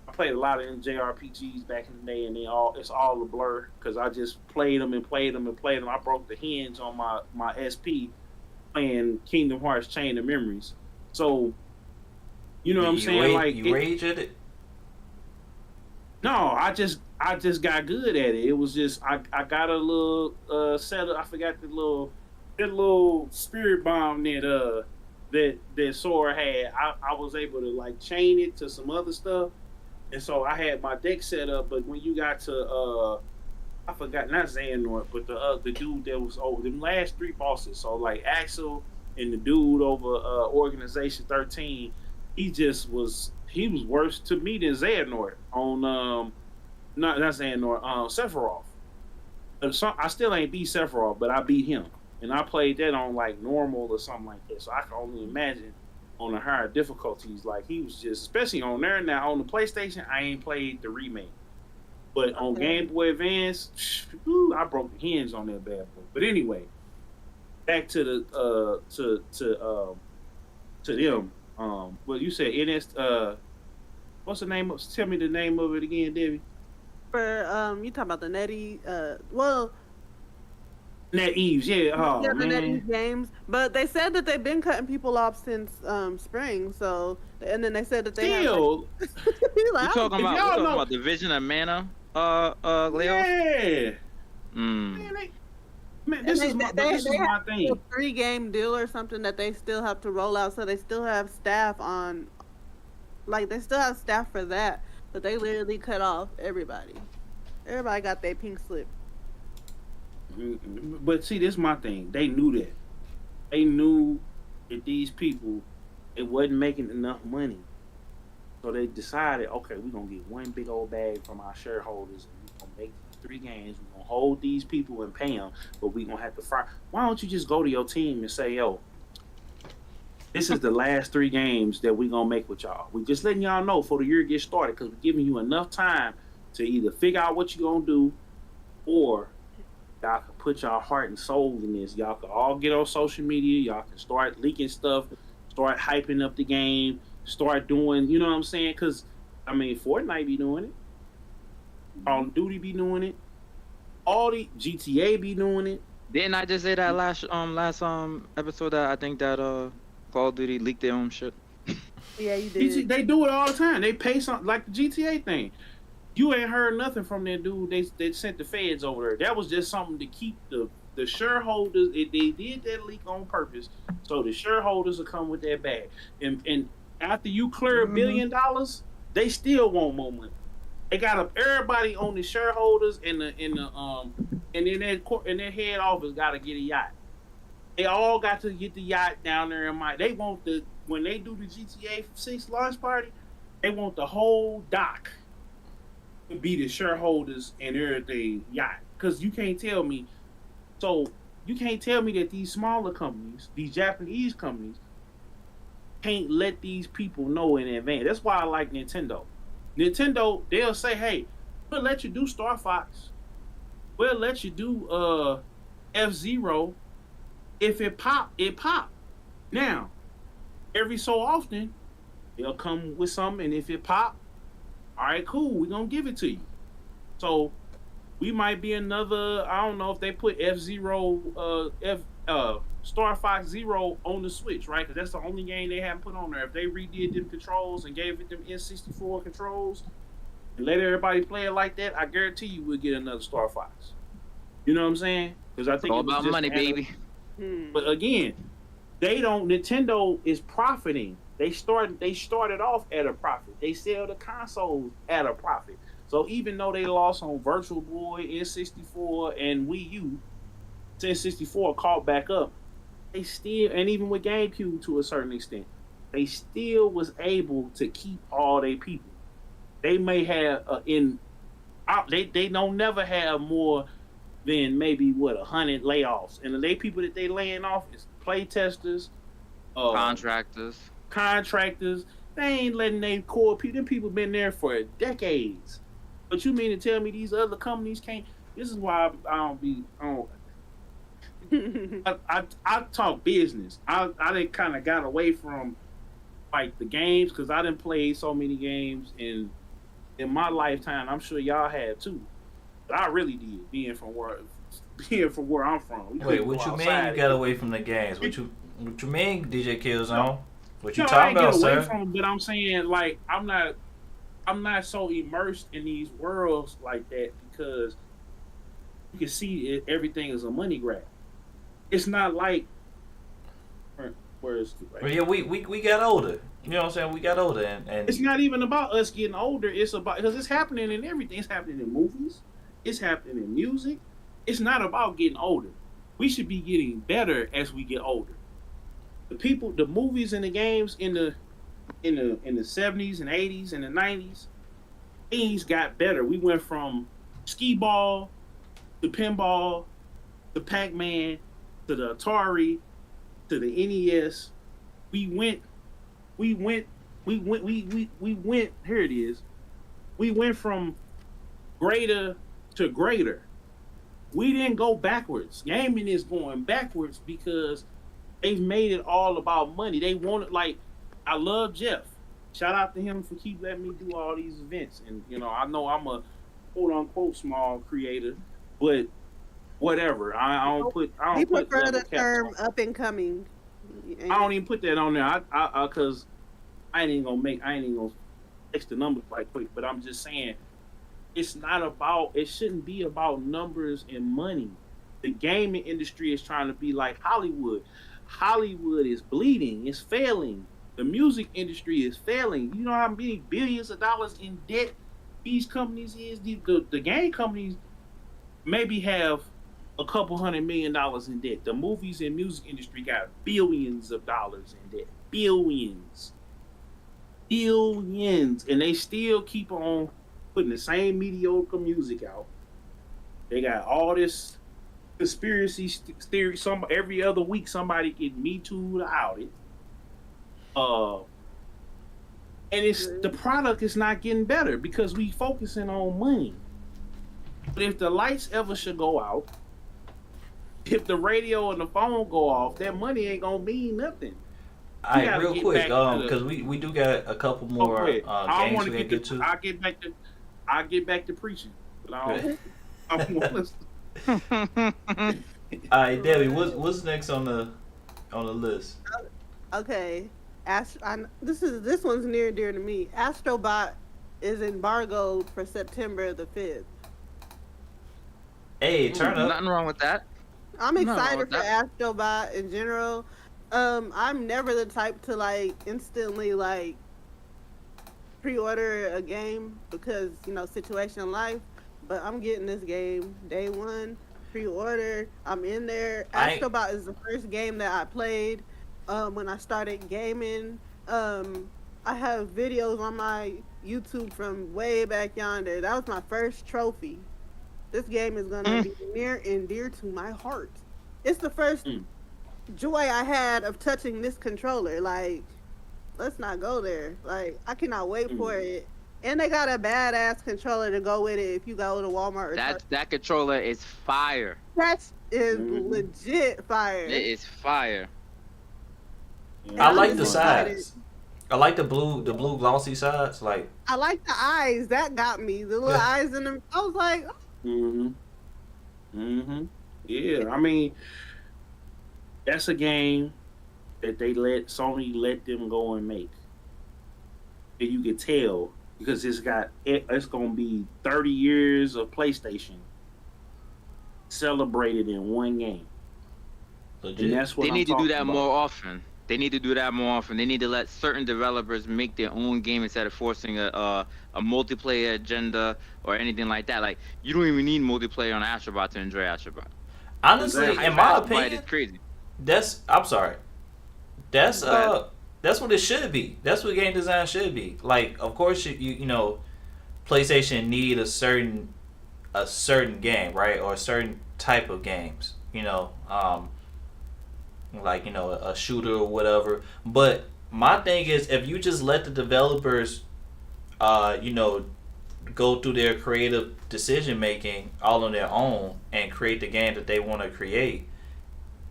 I played a lot of them JRPGs back in the day, and it's all a blur because I just played them. I broke the hinge on my SP playing Kingdom Hearts Chain of Memories. So, you know what I'm saying? You rage at it? No, I just got good at it. It was just I got a little setup. I forgot that little spirit bomb that Sora had. I was able to like chain it to some other stuff, and so I had my deck set up. But when you got to I forgot, not Xehanort, but the dude that was over them last three bosses. So like Axel and the dude over Organization 13, he was worse to me than Xehanort on not Xehanort, Sephiroth. I still ain't beat Sephiroth, but I beat him. And I played that on like normal or something like that. So I can only imagine on the higher difficulties. Like he was just, especially on there now on the PlayStation, I ain't played the remake. But on Game Boy Advance, I broke the hinge on that bad boy. But anyway, back to the to them. Well, you said NS. What's the name? Tell me the name of it again, Debbie. For you talking about the NetEase? NetEase, yeah. Oh yeah, the man. NetEase games. But they said that they've been cutting people off since spring. So, and then they said that they Still, have, You talking about the Vision of Mana, Leo? yeah. Mm. Man, this is my thing. A 3-game deal or something that they still have to roll out. So they still have staff on. Like they still have staff for that, but they literally cut off everybody. Everybody got their pink slip. But see, this is my thing. They knew that. They knew that these people, it wasn't making enough money. So they decided, okay, we're going to get one big old bag from our shareholders and we're going to make 3 games. We're going to hold these people and pay them, but we're going to have to fire. Why don't you just go to your team and say, yo, this is the last 3 games that we're going to make with y'all. We're just letting y'all know before the year gets started because we're giving you enough time to either figure out what you're going to do or y'all can put y'all heart and soul in this. Y'all can all get on social media. Y'all can start leaking stuff, start hyping up the game, start doing, you know what I'm saying? Because, I mean, Fortnite be doing it. Call of Duty be doing it. All the GTA be doing it. Didn't I just say that last episode that I think that Call of Duty leaked their own shit? Yeah, you did. They do it all the time. They pay something like the GTA thing. You ain't heard nothing from that dude. They sent the feds over there. That was just something to keep the shareholders. They did that leak on purpose, so the shareholders will come with that bag. And after you clear $1 billion, they still want more money. They got everybody on the shareholders and in their head office got to get a yacht. They all got to get the yacht down there in my. They want when they do the GTA 6 launch party, they want the whole dock to be the shareholders and everything yacht. Because you can't tell me that these smaller companies, these Japanese companies, can't let these people know in advance. That's why I like Nintendo. Nintendo, they'll say, hey, we'll let you do Star Fox. We'll let you do F-Zero. If it pop, it pop. Now, every so often, they'll come with something, and if it pop, All right, cool. We're gonna give it to you. So we might be another. I don't know if they put Star Fox Zero on the Switch, right? Because that's the only game they haven't put on there. If they redid them controls and gave it them N64 controls and let everybody play it like that, I guarantee you we'll get another Star Fox. You know what I'm saying? Because I It's think all it was about just money, baby. But again, they don't. Nintendo is profiting. They started off at a profit. They sell the consoles at a profit. So even though they lost on Virtual Boy, N64, and Wii U, N64 caught back up. They still, and even with GameCube to a certain extent, they still was able to keep all their people. They may have they don't never have more than maybe 100 layoffs, and the people that they laying off is play testers, contractors. They ain't letting their core people. Them people been there for decades. But you mean to tell me these other companies can't? This is why I don't. I talk business. I done kind of got away from like the games because I didn't play so many games in my lifetime. I'm sure y'all had too. But I really did, being from where I'm from. Wait, what you mean you got away from the games? What you mean, DJ Killzone? What you I talking ain't about, get away sir? from them, but I'm saying like I'm not so immersed in these worlds like that because you can see everything is a money grab. It's not like whereas Well, yeah, we got older. You know what I'm saying? We got older, and it's not even about us getting older. It's about because it's happening in everything. It's happening in movies. It's happening in music. It's not about getting older. We should be getting better as we get older. The movies and the games in the 70s and 80s and the 90s, things got better. We went from skee ball to pinball to Pac-Man to the Atari to the NES. We went. Here it is. We went from greater to greater. We didn't go backwards. Gaming is going backwards because they've made it all about money. They want it like I love Jeff. Shout out to him for keep letting me do all these events. And I know I'm a quote unquote small creator, but whatever. I don't put. We prefer the term up and coming. I don't even put that on there. I because I ain't even gonna fix the numbers right quick. But I'm just saying, it's not about. It shouldn't be about numbers and money. The gaming industry is trying to be like Hollywood. Hollywood is bleeding. It's failing. The music industry is failing. You know how many billions of dollars in debt these companies is? The game companies maybe have a couple $100 million in debt. The movies and music industry got billions of dollars in debt. Billions. And they still keep on putting the same mediocre music out. They got all this conspiracy theory. Every other week somebody get Me Too'd out it. And it's the product is not getting better because we focusing on money. But if the lights ever should go out, if the radio and the phone go off, that money ain't gonna mean nothing. All right, real quick, because we do got a couple more games we gotta get to. I'll get back to preaching, but I want All right, Debbie, what's next on the list? Okay, this one's near and dear to me. Astrobot is embargoed for September the 5th. Hey, turn up. Nothing wrong with that. I'm excited for Astrobot in general. I'm never the type to instantly pre-order a game because situation in life. But I'm getting this game day one, pre-order. I'm in there. Astrobot is the first game that I played when I started gaming. I have videos on my YouTube from way back yonder. That was my first trophy. This game is going to be near and dear to my heart. It's the first joy I had of touching this controller. Let's not go there. I cannot wait for it. And they got a badass controller to go with it if you go to Walmart. That controller is fire. That is legit fire. It is fire. I like the size. I like the blue glossy sides. Like, I like the eyes. That got me. The little yeah, eyes in them. I was like, Mm-hmm. Mm-hmm. Yeah, I mean, that's a game that they let Sony let them go and make, and you can tell because it's gonna be 30 years of PlayStation celebrated in one game, and legit. that's what They I'm need to do talking that about. more often. They need to do that more often. They need to let certain developers make their own game instead of forcing a multiplayer agenda or anything like that. Like you don't even need multiplayer on Astrobot to enjoy Astrobot. The Honestly, Exactly. hype in for my Astrobot is opinion, crazy. that's I'm sorry. That's But that's what it should be. That's what game design should be. Like, of course, you know, PlayStation need a certain game, right, or a certain type of games. Like a shooter or whatever. But my thing is, if you just let the developers, you know, go through their creative decision making all on their own and create the game that they want to create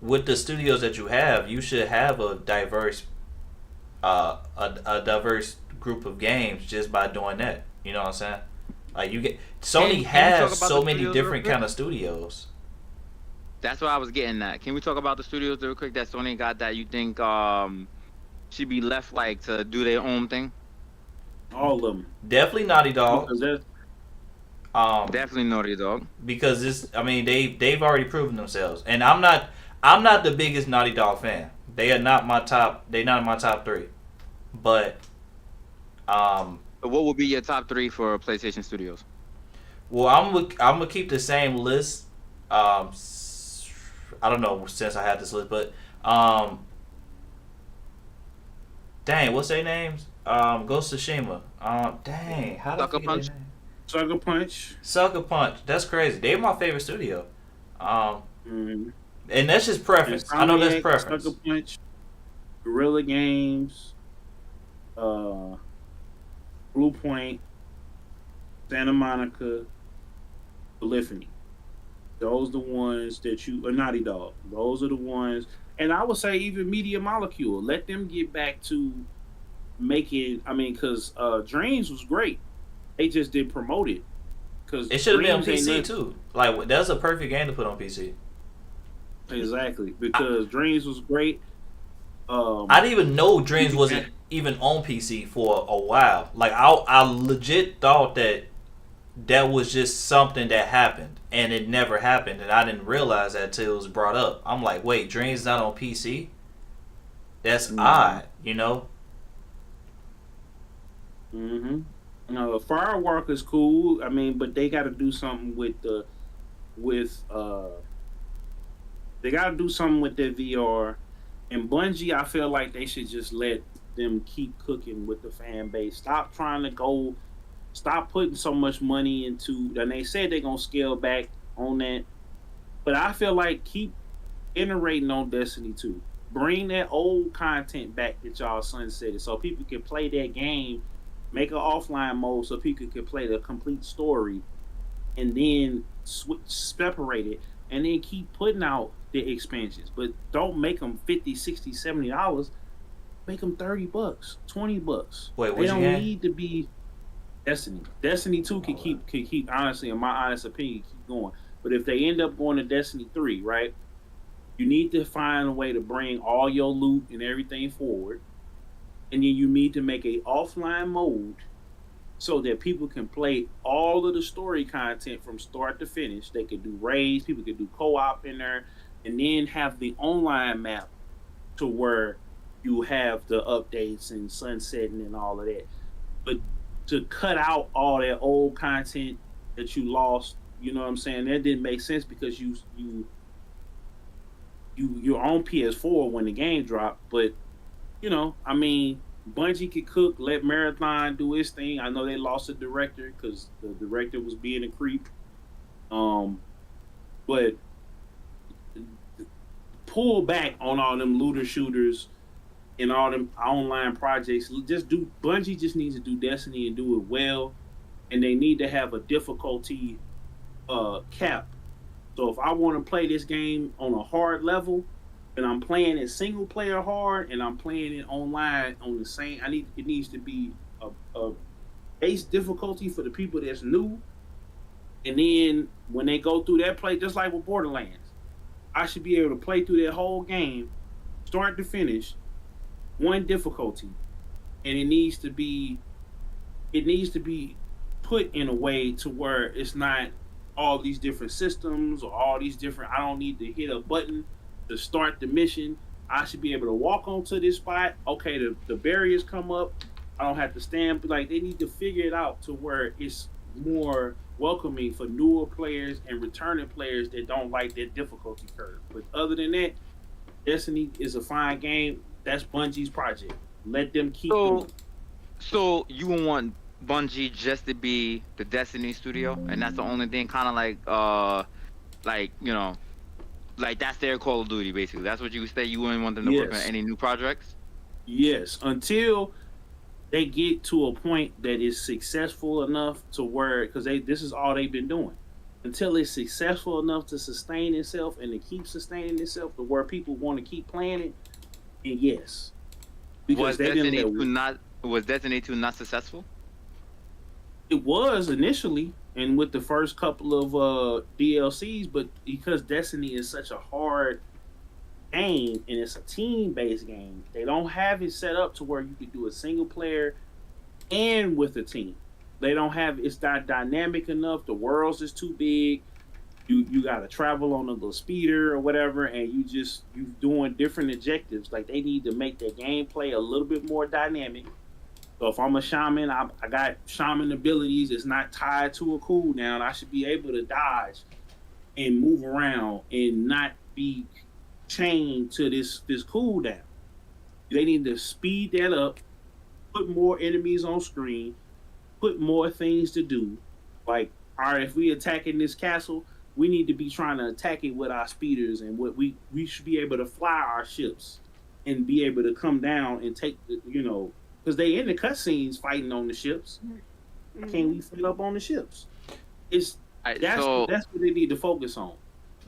with the studios that you have, you should have a diverse group of games just by doing that. You know what I'm saying? Like you get Sony can we talk has about the so many studios real different quick? kind of studios. That's what I was getting at. Can we talk about the studios real quick that Sony got that you think should be left like to do their own thing? All of them Definitely Naughty Dog. because that's Um, Definitely Naughty Dog. because I mean they've already proven themselves, and I'm not the biggest Naughty Dog fan. They are not my top. They not in my top three, but um, But what would be your top three for PlayStation Studios? well, I'm gonna keep the same list. I don't know since I had this list, but um, dang, what's their names? Ghost of Tsushima. Dang, how did I Sucker forget their Punch? name? Sucker Punch. Sucker Punch. That's crazy. They're my favorite studio. Um, Mm-hmm. and that's just preference. I know that's Insomniac, preference. Sucker Punch, Guerrilla Games, Blue Point, Santa Monica, Polyphony. Those the ones that you Naughty Dog. Those are the ones, and I would say even Media Molecule. Let them get back to making. I mean, because Dreams was great. They just didn't promote it because It should have been on Dreams ain't PC nothing. too. Like that's a perfect game to put on PC. Exactly because Dreams was great. I didn't even know Dreams You wasn't even on PC for a while. Like I legit thought that was just something that happened and it never happened, and I didn't realize that till it was brought up. I'm like, wait, Dreams not on PC? That's odd, you know? Mm-hmm. Firewalk is cool. I mean, but they got to do something with they got to do something with their VR. And Bungie, I feel like they should just let them keep cooking with the fan base. Stop trying to go. Stop putting so much money into. And they said they're gonna scale back on that, but I feel like keep iterating on Destiny 2. Bring that old content back that y'all sunsetted so people can play that game. Make an offline mode so people can play the complete story and then separate it and then keep putting out the expansions. But don't make them 50, 60, $70. Make them $30, $20. Wait, They what you don't game? need to be Destiny. Destiny 2 can keep honestly, in my honest opinion, keep going. But if they end up going to Destiny 3, right? You need to find a way to bring all your loot and everything forward. And then you need to make a offline mode so that people can play all of the story content from start to finish. They could do raids, people could do co-op in there, and then have the online map to where you have the updates and sunsetting and all of that. But to cut out all that old content that you lost, you know what I'm saying? That didn't make sense because you're on PS4 when the game dropped, but I mean, Bungie could cook, let Marathon do his thing. I know they lost a director because the director was being a creep. But pull back on all them looter shooters and all them online projects. Bungie just needs to do Destiny and do it well, and they need to have a difficulty cap. So if I want to play this game on a hard level, and I'm playing it single player hard, and I'm playing it online on the same. It needs to be a base difficulty for the people that's new, and then when they go through that play, just like with Borderlands, I should be able to play through that whole game, start to finish, one difficulty, and it needs to be put in a way to where it's not all these different systems or all these different. I don't need to hit a button to start the mission. I should be able to walk onto this spot. Okay, the barriers come up. I don't have to stand. Like, they need to figure it out to where it's more welcoming for newer players and returning players that don't like that difficulty curve. But other than that, Destiny is a fine game. That's Bungie's project. Let them keep doing. So you would want Bungie just to be the Destiny studio, and that's the only thing, kind of like like that's their Call of Duty basically. That's what you would say. You wouldn't want them to work on any new projects. Yes, until they get to a point that is successful enough to where, because this is all they've been doing, until it's successful enough to sustain itself and to keep sustaining itself to where people want to keep playing it. And yes, because was Destiny 2 not successful? It was initially, and with the first couple of DLCs, but because Destiny is such a hard game and it's a team-based game, they don't have it set up to where you can do a single player and with a team. They don't have, it's not dynamic enough. The worlds is too big. You got to travel on a little speeder or whatever, and you doing different objectives. Like, they need to make their gameplay a little bit more dynamic. So if I'm a shaman, I got shaman abilities. It's not tied to a cooldown. I should be able to dodge and move around and not be chained to this cooldown. They need to speed that up, put more enemies on screen, put more things to do. Like, all right, if we attacking this castle, we need to be trying to attack it with our speeders, and what we should be able to fly our ships and be able to come down and take the, because they in the cutscenes fighting on the ships. Mm-hmm. Can we fill up on the ships? That's what they need to focus on.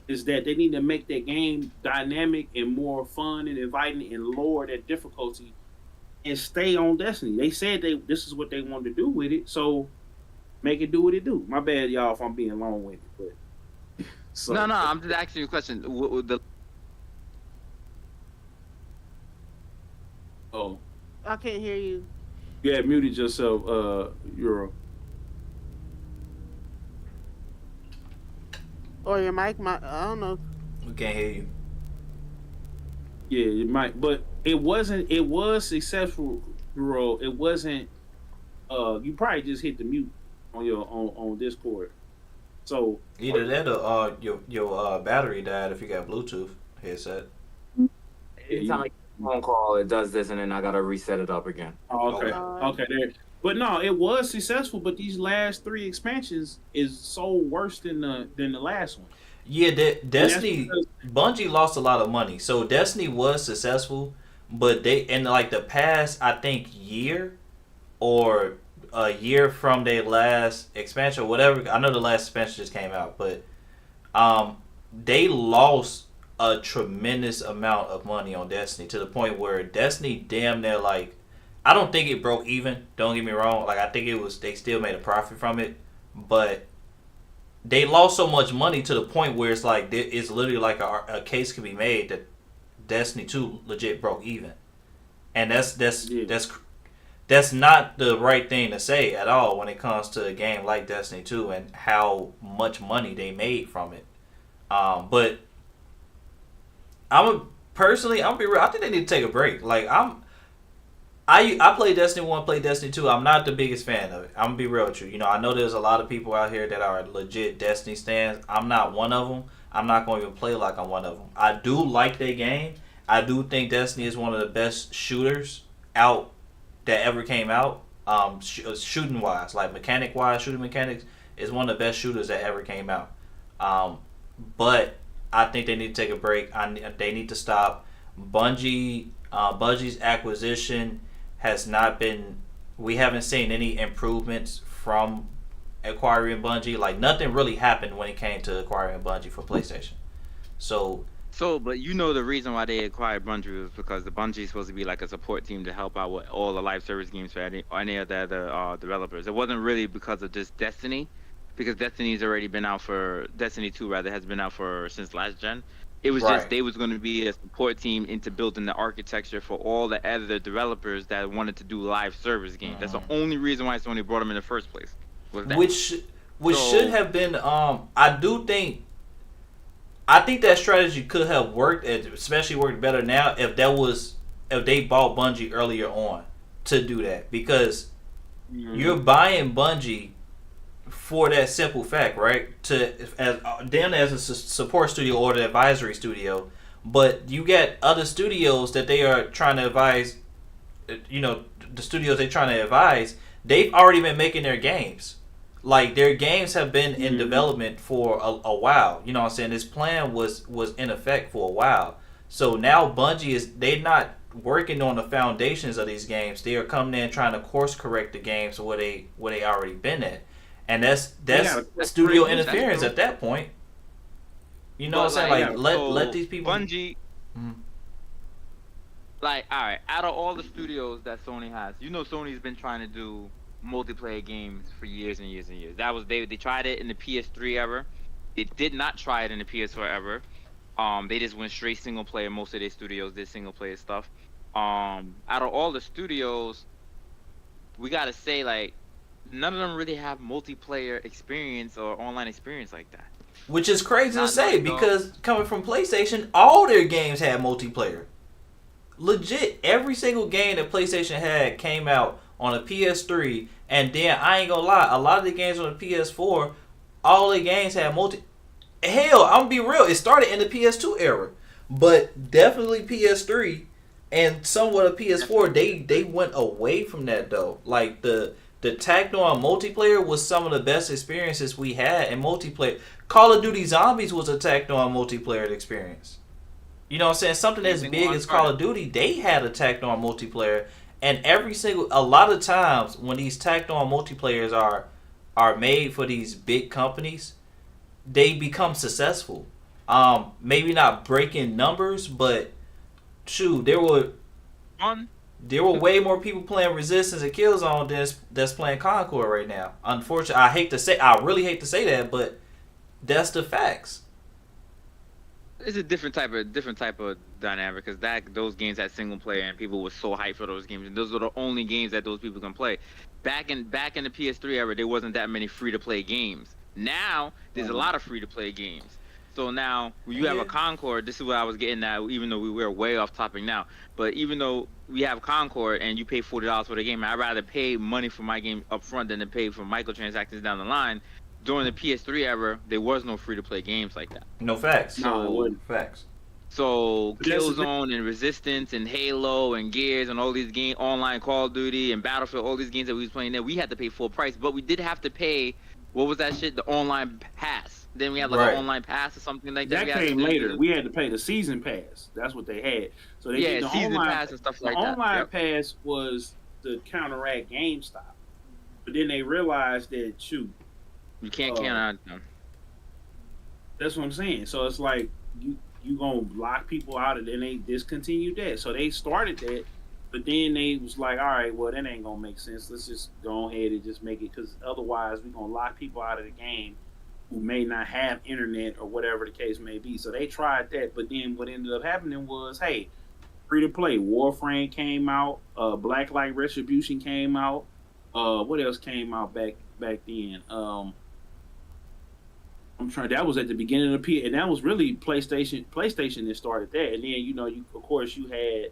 Is that they need to make their game dynamic and more fun and inviting and lower that difficulty and stay on Destiny. They said this is what they wanted to do with it, so make it do what it do. My bad, y'all, if I'm being long-winded, but so. No, I'm just asking you a question. Oh, I can't hear you. You had muted yourself, Euro. Or your mic, I don't know. We can't hear you. Yeah, you might, but it was successful, Euro. It wasn't. You probably just hit the mute on your on Discord. So either that or your battery died if you got Bluetooth headset. Anytime I get a phone call, it does this, and then I gotta reset it up again. Oh, okay, okay, there. But no, it was successful. But these last 3 expansions is so worse than the last one. Yeah, Destiny, Bungie lost a lot of money. So Destiny was successful, but they in like the past, I think, year or a year from their last expansion or whatever. I know the last expansion just came out, but they lost a tremendous amount of money on Destiny to the point where Destiny damn near like, I don't think it broke even. Don't get me wrong. Like, I think they still made a profit from it, but they lost so much money to the point where it's like it's literally like a case can be made that Destiny 2 legit broke even, and that's not the right thing to say at all when it comes to a game like Destiny 2 and how much money they made from it. But I'm gonna be real. I think they need to take a break. Like I play Destiny 1, play Destiny 2. I'm not the biggest fan of it. I'm gonna be real with you. I know there's a lot of people out here that are legit Destiny stans. I'm not one of them. I'm not going to even play like I'm one of them. I do like their game. I do think Destiny is one of the best shooters out that ever came out. Shooting wise, like mechanic wise, shooting mechanics is one of the best shooters that ever came out. But I think they need to take a break. They need to stop. Bungie's acquisition has not been. We haven't seen any improvements from acquiring Bungie. Like, nothing really happened when it came to acquiring Bungie for PlayStation. So So, but you know the reason why they acquired Bungie was because the Bungie is supposed to be like a support team to help out with all the live service games for any of the other developers. It wasn't really because of just Destiny, because Destiny 2 rather has been out for since last gen. It was just Right. they was going to be a support team into building the architecture for all the other developers that wanted to do live service games. That's the only reason why Sony brought them in the first place. Was that. Which So, should have been. I think that strategy could have worked, especially worked better now if they bought Bungie earlier on to do that, because you're buying Bungie for that simple fact, right? As a support studio or the advisory studio, but you get other studios that they are trying to advise. The studios they're trying to advise, they've already been making their games. Like, their games have been in development for a while. You know what I'm saying? This plan was in effect for a while. So now they're not working on the foundations of these games. They are coming in trying to course correct the games where they already been at. And that's studio interference at that point. You know what I'm saying? Let these people Bungie. Like, all right, out of all the studios that Sony has, Sony's been trying to do multiplayer games for years and years and years. That was they tried it in the PS3 era. They did not try it in the PS4 era. They just went straight single player. Most of their studios did single player stuff. Out of all the studios, we gotta say, like, none of them really have multiplayer experience or online experience like that. Which is crazy to say, because coming from PlayStation, all their games had multiplayer. Legit, every single game that PlayStation had came out on a PS3, and then I ain't gonna lie, a lot of the games on the PS4, all the games had multi. Hell, I'm gonna be real, it started in the PS2 era, but definitely PS3 and somewhat of PS4. They went away from that though. Like, the tacked on multiplayer was some of the best experiences we had in multiplayer. Call of Duty Zombies was a tacked on multiplayer experience. You know what I'm saying? Something as big as Call of Duty, they had a tacked on multiplayer. And a lot of times when these tacked on multiplayers are made for these big companies, they become successful. Maybe not breaking numbers, but shoot, there were way more people playing Resistance and Killzone that's playing Concord right now. Unfortunately, I really hate to say that, but that's the facts. It's a different type of dynamic, because those games had single player and people were so hyped for those games, and those are the only games that those people can play. Back in the PS3 era, there wasn't that many free to play games. Now there's a lot of free to play games. So now when you have a Concord, this is what I was getting at. Even though we were way off topic now, but even though we have Concord and you pay $40 for the game, I'd rather pay money for my game up front than to pay for microtransactions down the line. During the PS3 era, there was no free-to-play games like that. No facts. No, it wasn't. Facts. So Killzone and Resistance and Halo and Gears and all these games, online Call of Duty and Battlefield, all these games that we was playing there, we had to pay full price, but we did have to pay, what was that shit? The online pass. Then we had like an online pass or something like that. That came later. We had to pay the season pass. That's what they had. So they did the season online pass and stuff like that. The online pass was to counteract GameStop, but then they realized that shoot. You can't count on them. That's what I'm saying. So it's like you gonna lock people out, and then they discontinued that. So they started that, but then they was like, all right, well, that ain't gonna make sense. Let's just go ahead and just make it, because otherwise we're gonna lock people out of the game who may not have internet or whatever the case may be. So they tried that, but then what ended up happening was, hey, free to play. Warframe came out. Blacklight Retribution came out. What else came out back then? I'm trying. That was at the beginning of the and that was really PlayStation that started that. And then you of course you had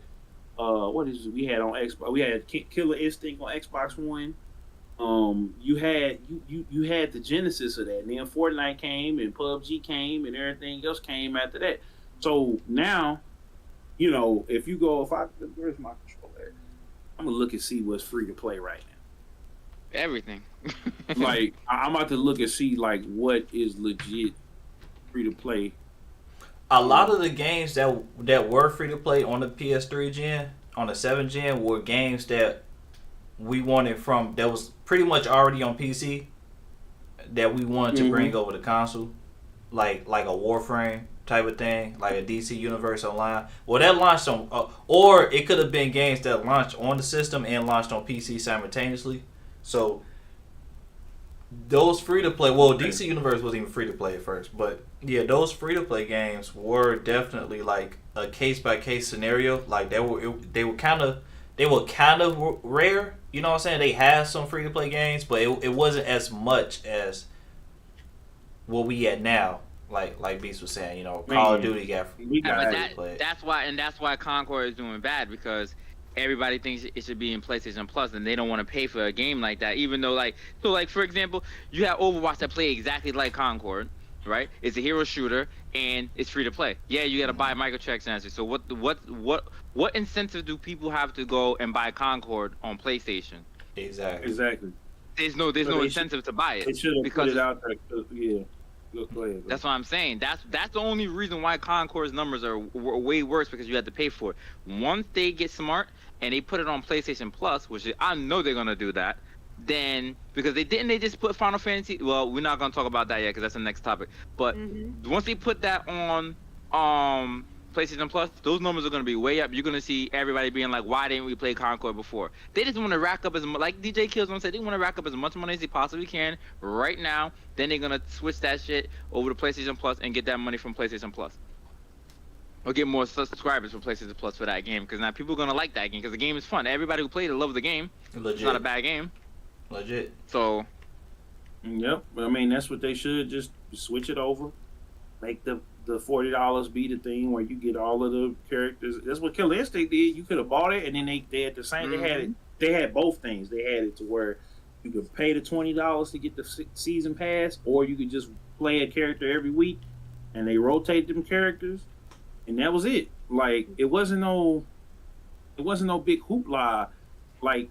we had on Xbox. We had Killer Instinct on Xbox One. You had the genesis of that. And then Fortnite came and PUBG came and everything else came after that. So now, if you go, where's my controller? I'm gonna look and see what's free to play right now. Everything. Like, I'm about to look and see like what is legit free to play. A lot of the games that were free to play on the PS3 gen, on the 7 gen, were games that we wanted that was pretty much already on PC, that we wanted to bring over the console, like a Warframe. type of thing, like a DC Universe Online. Well, that launched on, or it could have been games that launched on the system and launched on PC simultaneously. So those free to play, well, DC Universe wasn't even free to play at first, but yeah, those free to play games were definitely like a case by case scenario. Like they were kind of rare. You know what I'm saying? They had some free to play games, but it wasn't as much as what we at now. Like Beast was saying, you know, Call of Duty got free to play. That's why Concord is doing bad, because everybody thinks it should be in PlayStation Plus, and they don't want to pay for a game like that. Even though, like for example, you have Overwatch that play exactly like Concord, right? It's a hero shooter and it's free to play. Yeah, you got to buy microtransactions. So what incentive do people have to go and buy Concord on PlayStation? Exactly. There's no incentive to buy it. They should have put it out there. Yeah. Go ahead. That's what I'm saying. That's the only reason why Concord's numbers are way worse, because you have to pay for it. Once they get smart and they put it on PlayStation Plus, which I know they're gonna do that, then because they just put Final Fantasy. Well, we're not gonna talk about that yet because that's the next topic. But once they put that on PlayStation Plus, those numbers are gonna be way up. You're gonna see everybody being like, "Why didn't we play Concord before?" They just want to rack up as much, like DJ Killzone said, they want to rack up as much money as they possibly can right now. Then they're gonna switch that shit over to PlayStation Plus and get that money from PlayStation Plus, or get more subscribers from PlayStation Plus for that game. Because now people are gonna like that game because the game is fun. Everybody who played it loves the game. Legit. It's not a bad game. Legit. So. Yep. I mean, that's what they should just switch it over, make the $40 be the thing where you get all of the characters. That's what Killer Instinct did. You could have bought it, and then they had the same. They had both things. They had it to where you could pay the $20 to get the season pass, or you could just play a character every week, and they rotate them characters, and that was it. Like it wasn't no big hoopla, like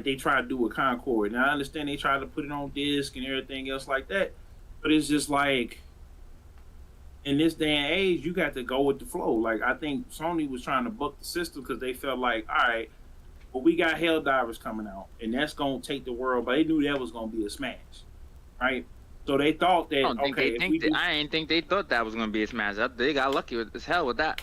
they tried to do with Concord. Now I understand they tried to put it on disc and everything else like that, but it's just like, in this day and age, you got to go with the flow. Like, I think Sony was trying to buck the system because they felt like, all right, well, we got Helldivers coming out, and that's going to take the world. But they knew that was going to be a smash, right? So they thought that, I didn't think they thought that was going to be a smash. They got lucky as hell with that.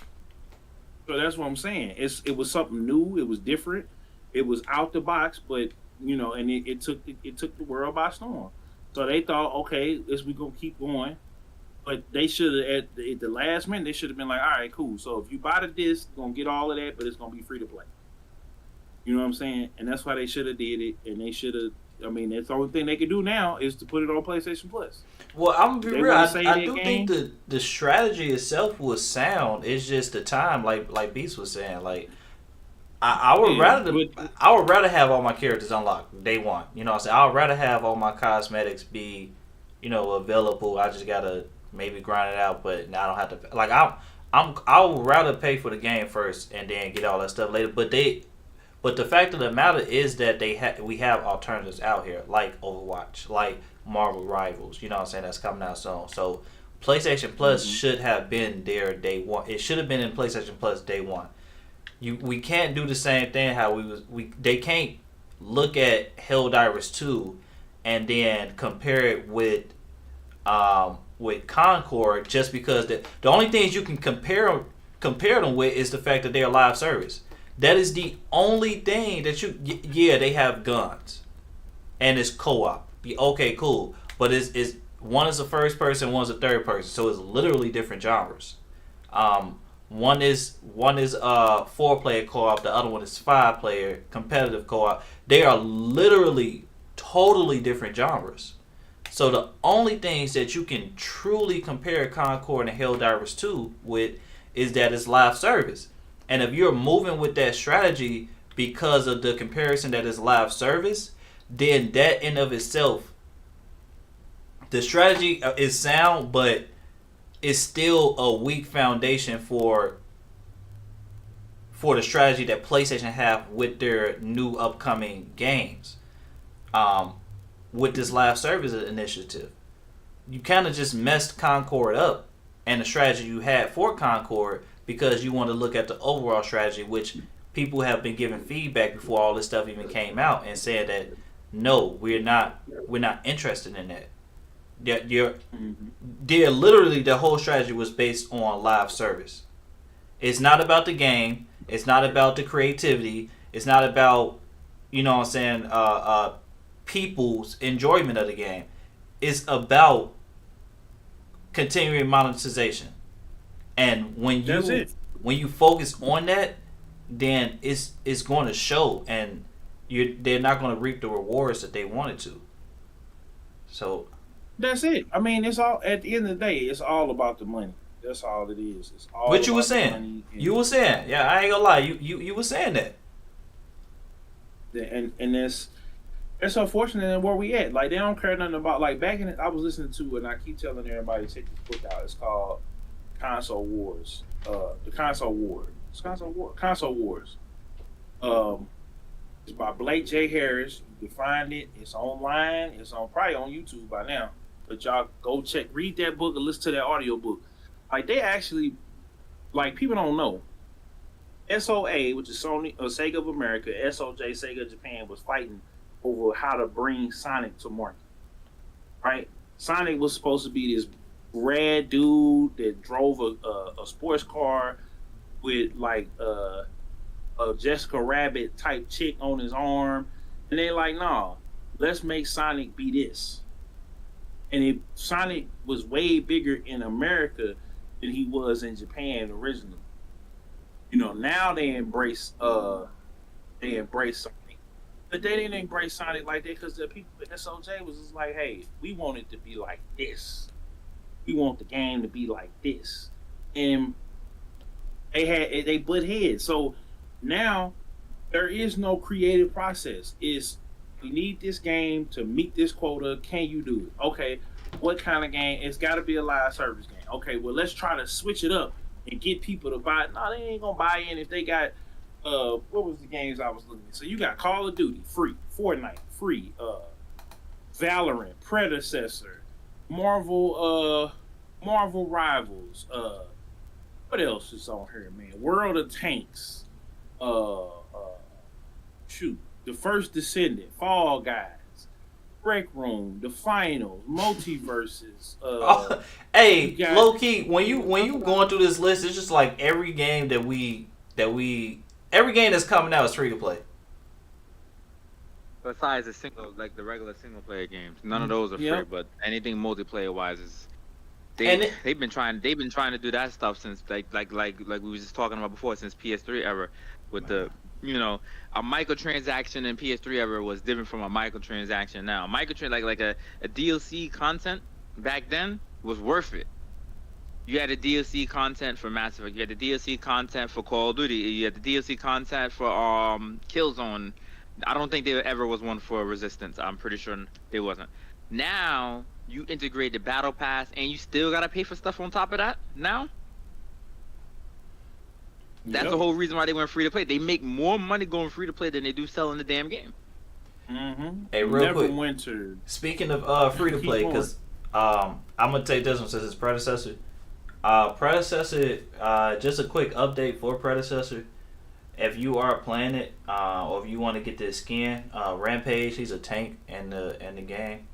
So that's what I'm saying. It was something new. It was different. It was out the box, but, you know, and it took the world by storm. So they thought, okay, we're going to keep going. But they should have, at the last minute, they should have been like, all right, cool. So if you buy the disc, you're going to get all of that, but it's going to be free to play. You know what I'm saying? And that's why they should have did it. And they should have, I mean, that's the only thing they can do now is to put it on PlayStation Plus. Well, I'm going to be real. I do think the strategy itself was sound. It's just the time, like Beast was saying. Like, I would rather have all my characters unlocked day one. You know what I'm saying? I would rather have all my cosmetics be, you know, available. I just got to maybe grind it out, but now I don't have to. Like I would rather pay for the game first and then get all that stuff later. But the fact of the matter is that we have alternatives out here, like Overwatch, like Marvel Rivals. You know what I'm saying? That's coming out soon. So PlayStation Plus should have been there day one. It should have been in PlayStation Plus day one. We can't do the same thing how they can't look at Helldivers 2 and then compare it with Concord, just because the only things you can compare them with is the fact that they're live service. That is the only thing that they have guns and it's co-op. Okay, cool, but it's one is a first person, one's a third person, so it's literally different genres. One is 4-player co-op, the other one is 5-player competitive co-op. They are literally totally different genres. So the only things that you can truly compare Concord and Helldivers 2 with is that it's live service. And if you're moving with that strategy because of the comparison that is live service, then that in of itself, the strategy is sound, but it's still a weak foundation for the strategy that PlayStation have with their new upcoming games. With this live service initiative, you kind of just messed Concord up and the strategy you had for Concord because you want to look at the overall strategy, which people have been giving feedback before all this stuff even came out and said that no, we're not interested in that. They're literally the whole strategy was based on live service. It's not about the game. It's not about the creativity. It's not about, you know what I'm saying, people's enjoyment of the game. It's about continuing monetization. And when you focus on that, then it's going to show, and they're not going to reap the rewards that they wanted to. So that's it. I mean, it's all at the end of the day. It's all about the money. That's all it is. It's all. What you were saying? You were saying, yeah. I ain't gonna lie. You were saying that. And it's unfortunate in where we at. Like they don't care nothing about. Like back in, I was listening to it, and I keep telling everybody to check this book out. It's called Console Wars. The Console War. It's Console Wars. It's by Blake J. Harris. You can find it. It's online. It's probably on YouTube by now. But y'all go read that book, and listen to that audio book. Like they actually, like people don't know. SOA, which is Sony or Sega of America, SOJ Sega of Japan, was fighting over how to bring Sonic to market. Right? Sonic was supposed to be this rad dude that drove a sports car with like a Jessica Rabbit type chick on his arm, and they like, nah, let's make Sonic be this. And Sonic was way bigger in America than he was in Japan originally. You know, now they embrace Sonic, but they didn't embrace Sonic like that because the people at SOJ was just like, hey, we want it to be like this. We want the game to be like this, and they butt heads. So now there is no creative process. We need this game to meet this quota. Can you do it? Okay, what kind of game? It's got to be a live service game. Okay, well, let's try to switch it up and get people to buy it. No, they ain't going to buy in if they got, what was the games I was looking at? So you got Call of Duty, free. Fortnite, free. Valorant, Predecessor, Marvel Rivals. What else is on here, man? World of Tanks. The First Descendant, Fall Guys, Rec Room, The Finals, Multiverses. Hey, low key, when you going through this list, it's just like every game every game that's coming out is free to play. Besides the regular single player games, none of those are free. But anything multiplayer wise is they've been trying to do that stuff since like we was just talking about before, since PS3 era with the. You know, a microtransaction in PS3 era was different from a microtransaction now. Like a DLC content back then was worth it. You had the DLC content for Mass Effect. You had the DLC content for Call of Duty. You had the DLC content for Killzone. I don't think there ever was one for Resistance. I'm pretty sure there wasn't. Now you integrate the Battle Pass, and you still gotta pay for stuff on top of that now. That's the whole reason why they went free to play. They make more money going free to play than they do selling the damn game. Mm-hmm. Hey, real quick. Speaking of free to play, because I'm gonna take this one since it's Predecessor. Just a quick update for Predecessor. If you are playing it, or if you want to get this skin, Rampage, he's a tank in the game.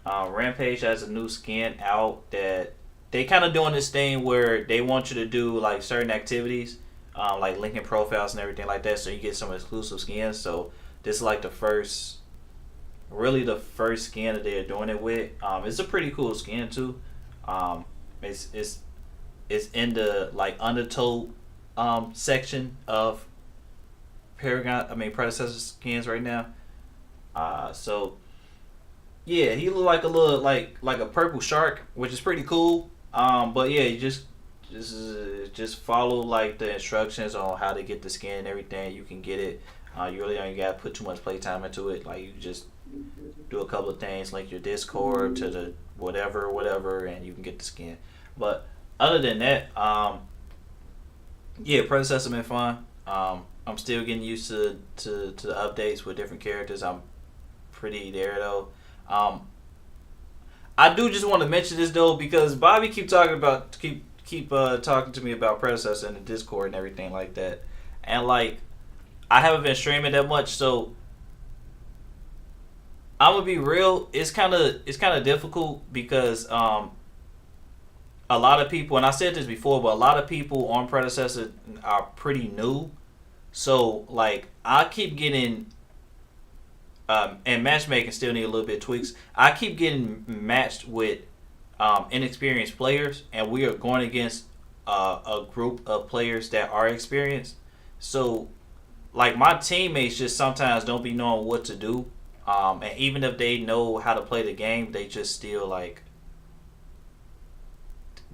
Rampage has a new skin out that they kind of doing this thing where they want you to do like certain activities, like linking profiles and everything like that, so you get some exclusive skins. So this is like the first skin that they're doing it with. It's a pretty cool skin too. It's in the like undertow section of Predecessor skins right now. So yeah, he look like a little like a purple shark, which is pretty cool. But yeah, you just follow like the instructions on how to get the skin and everything. You can get it. You really don't gotta put too much playtime into it. Like you just do a couple of things, link your Discord to the whatever, and you can get the skin. But other than that, yeah, Predecessor been fun. I'm still getting used to the updates with different characters. I'm pretty there though. I do just want to mention this though because Bobby keep talking to me about Predecessor in the Discord and everything like that, and like I haven't been streaming that much, so I'm gonna be real. It's kind of difficult because a lot of people, and I said this before, but a lot of people on predecessor are pretty new. So like I keep getting, and matchmaking still need a little bit of tweaks. I keep getting matched with inexperienced players, and we are going against a group of players that are experienced. So like my teammates just sometimes don't be knowing what to do. And even if they know how to play the game, they just still like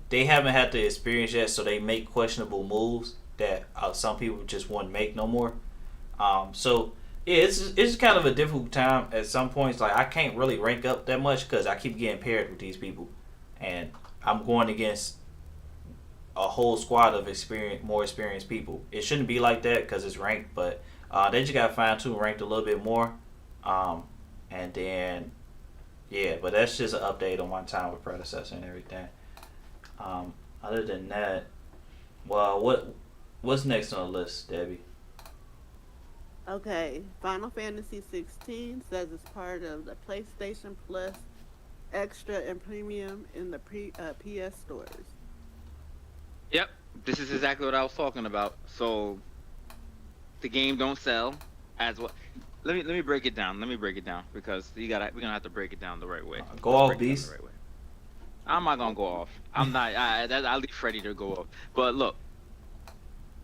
they haven't had the experience yet, so they make questionable moves that some people just wouldn't make no more. So yeah, it's kind of a difficult time at some points. Like I can't really rank up that much because I keep getting paired with these people, and I'm going against a whole squad of more experienced people. It shouldn't be like that because it's ranked, but they just got fine tuned ranked a little bit more. And then yeah, but that's just an update on my time with predecessor and everything. Other than that, well, what's next on the list, Debbie? Okay, Final Fantasy 16 says it's part of the PlayStation Plus Extra and Premium in the PS stores. Yep, this is exactly what I was talking about. So the game don't sell as well. Let me break it down. Let me break it down because we're gonna have to break it down the right way. Go off, Beast. Right way. I'm not gonna go off. I'm not. I'll leave Freddie to go off. But look,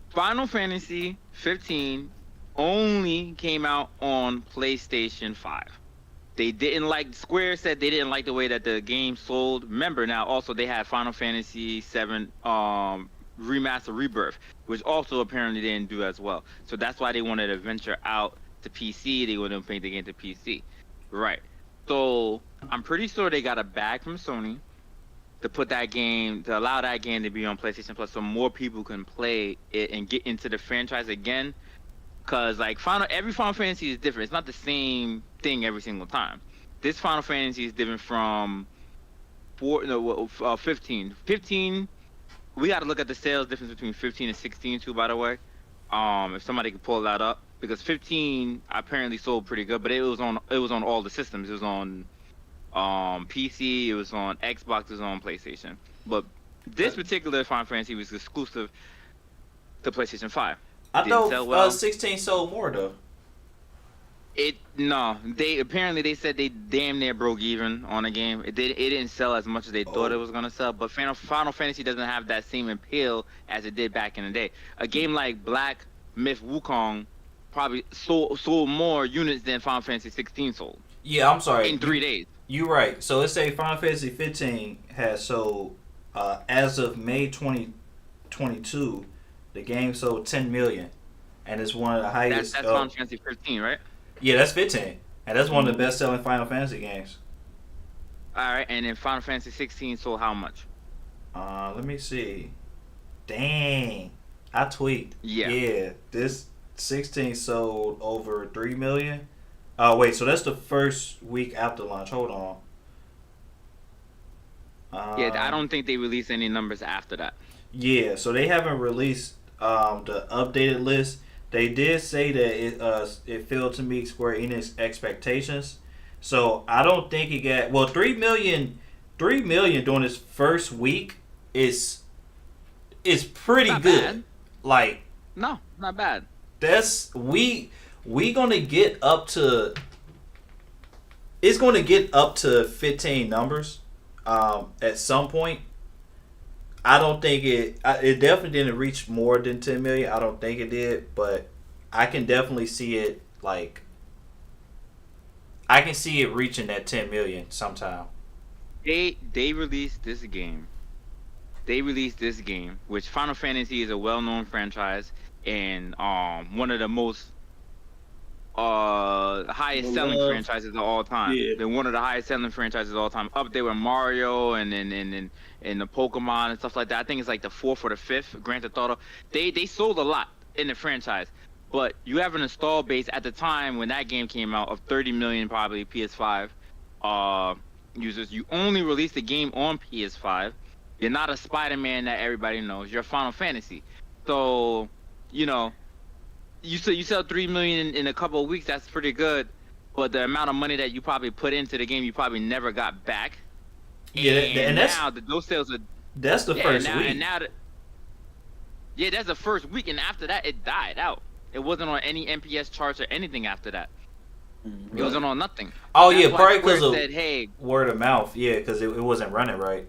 Final Fantasy 15 only came out on PlayStation 5. They didn't like. Square said they didn't like the way that the game sold. Remember now, also they had Final Fantasy 7 Remaster Rebirth, which also apparently didn't do as well. So that's why they wanted to venture out to PC. They wanted to paint the game to PC, right? So I'm pretty sure they got a bag from Sony to put that game, to allow that game to be on PlayStation Plus, so more people can play it and get into the franchise again. Cause like every Final Fantasy is different. It's not the same thing every single time. This Final Fantasy is different from 15. 15, we got to look at the sales difference between 15 and 16 too. By the way, if somebody could pull that up, because 15 apparently sold pretty good, but it was on all the systems. It was on PC, it was on Xbox, it was on PlayStation. But this particular Final Fantasy was exclusive to PlayStation 5. I know 16 sold more though. They said they damn near broke even on the game. It didn't sell as much as they thought it was gonna sell. But Final Fantasy doesn't have that same appeal as it did back in the day. A game like Black Myth Wukong probably sold more units than Final Fantasy 16 sold. Yeah, I'm sorry. In 3 days. You're right. So let's say Final Fantasy 15 has sold as of May 2022. The game sold 10 million, and it's one of the highest. That's Final Fantasy 15, right? Yeah, that's 15, and that's one of the best-selling Final Fantasy games. All right, and then Final Fantasy 16 sold how much? Let me see. Dang, I tweaked. Yeah, this 16 sold over 3 million. Oh wait, so that's the first week after launch. Hold on. Yeah, I don't think they released any numbers after that. Yeah, so they haven't released the updated list. They did say that it failed to meet Square Enix expectations. So I don't think it got 3 million during its first week is pretty not good. Bad. Like no, not bad. That's we gonna get up to. It's going to get up to 15 numbers at some point. I don't think it definitely didn't reach more than 10 million. I don't think it did, but I can definitely see it I can see it reaching that 10 million sometime. They released this game. Which Final Fantasy is a well-known franchise and one of the most highest selling franchises of all time. Yeah. They're one of the highest selling franchises of all time. Up there with Mario and the Pokemon and stuff like that. I think it's like the 4th or the 5th, Grand Theft Auto. They sold a lot in the franchise. But you have an install base at the time when that game came out of 30 million probably PS5 users. You only released the game on PS5. You're not a Spider-Man that everybody knows. You're a Final Fantasy. So, you sell 3 million in a couple of weeks. That's pretty good. but the amount of money that you probably put into the game, you probably never got back. Yeah, and now those sales are that's the first week. And now that's the first week, and after that it died out. It wasn't on any NPS charts or anything after that. It wasn't on nothing. Oh That's yeah, why probably Square because of said, hey, word of mouth. Yeah, because it wasn't running right.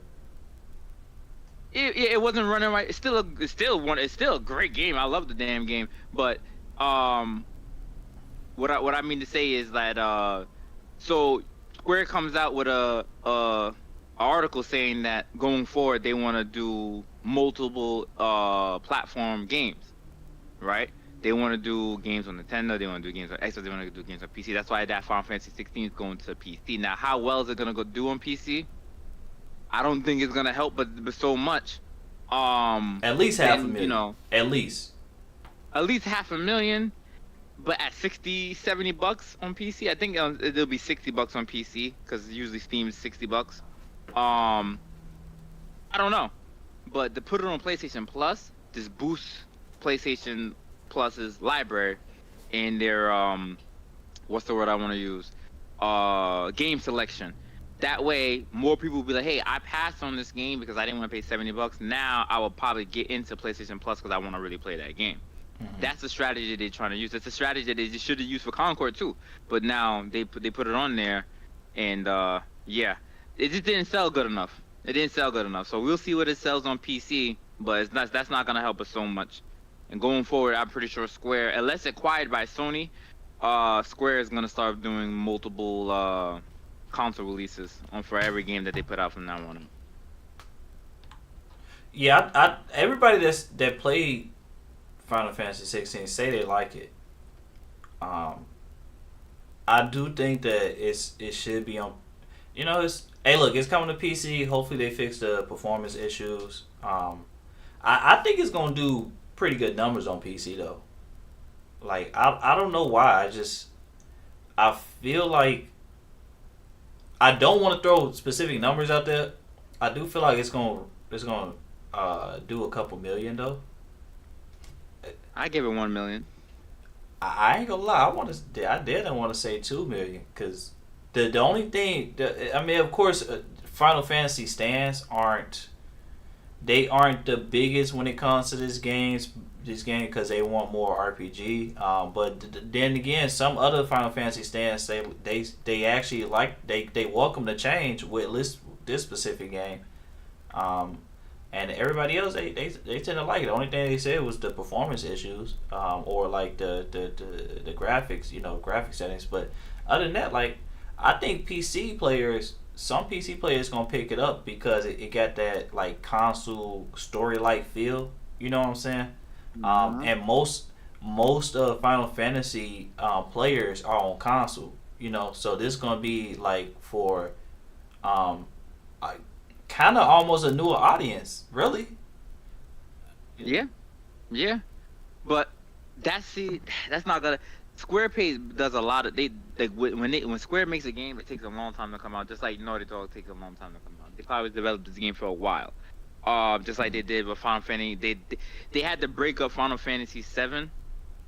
it wasn't running right. It's still a great game. I love the damn game. But what I mean to say is that so Square comes out with a article saying that going forward they want to do multiple platform games, right? They want to do games on Nintendo, they want to do games on Xbox, they want to do games on PC. That's why that Final Fantasy 16 is going to PC. Now, how well is it gonna go do on PC? I don't think it's gonna help, but so much. At least half a million. You know, at least 500,000. But at $60-$70 on PC, I think it'll be $60 on PC because usually Steam is $60. I don't know, but to put it on PlayStation Plus, this boosts PlayStation Plus's library in their what's the word I want to use? Game selection. That way, more people will be like, hey, I passed on this game because I didn't want to pay $70. Now I will probably get into PlayStation Plus because I want to really play that game. Mm-hmm. That's the strategy they're trying to use. It's a strategy that they should have used for Concord too. But now they put it on there, and it just didn't sell good enough. It didn't sell good enough. So we'll see what it sells on PC, but that's not gonna help us so much. And going forward, I'm pretty sure Square, unless acquired by Sony, Square is gonna start doing multiple console releases for every game that they put out from now on. Yeah, I everybody that played Final Fantasy 16 say they like it. I do think that it should be on. You know, it's coming to PC. Hopefully they fix the performance issues. I think it's gonna do pretty good numbers on PC though. Like I don't know why. I feel like I don't want to throw specific numbers out there. I do feel like it's gonna do a couple million though. I give it 1 million. I ain't gonna lie. I didn't want to say 2 million because the only thing of course, Final Fantasy stands aren't the biggest when it comes to this game because they want more RPG. But then again, some other Final Fantasy stands they actually they welcome the change with this specific game. And everybody else, they tend to like it. The only thing they said was the performance issues, or like the graphics, graphic settings. But other than that, like I think some PC players gonna pick it up because it got that like console story like feel. You know what I'm saying? Mm-hmm. And most of Final Fantasy players are on console. So this gonna be like for kind of almost a newer audience, really. Yeah, but that's not gonna. Square does a lot of when Square makes a game, it takes a long time to come out. Just like Naughty Dog takes a long time to come out. They probably developed this game for a while. Just like they did with Final Fantasy, they had to break up Final Fantasy 7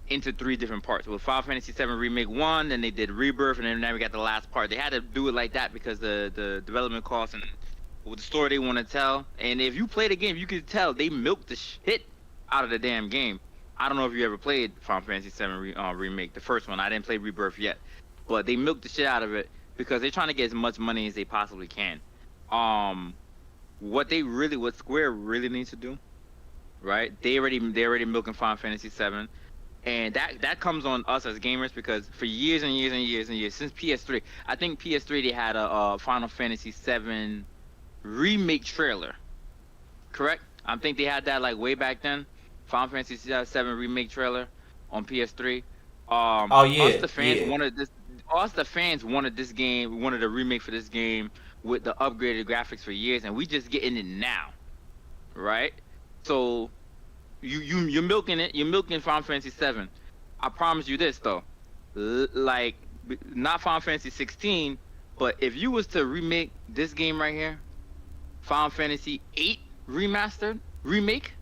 into 3 different parts. With Final Fantasy 7 Remake 1, then they did Rebirth, and then now we got the last part. They had to do it like that because the development costs and with the story they want to tell. And if you play the game, you can tell they milked the shit out of the damn game. I don't know if you ever played Final Fantasy 7 Remake, the first one. I didn't play Rebirth yet. But they milked the shit out of it because they're trying to get as much money as they possibly can. What Square really needs to do, right? They already milking Final Fantasy 7. And that comes on us as gamers because for years and years and years and years, since PS3, I think PS3 they had a Final Fantasy 7 remake trailer, correct? I think they had that like way back then. Final Fantasy 7 remake trailer on PS3. Us the fans wanted this. Us the fans wanted this game. We wanted a remake for this game with the upgraded graphics for years, and we just getting it now, right? So you're milking it. You're milking Final Fantasy 7. I promise you this though, like not Final Fantasy 16, but if you was to remake this game right here, Final Fantasy 8 remake,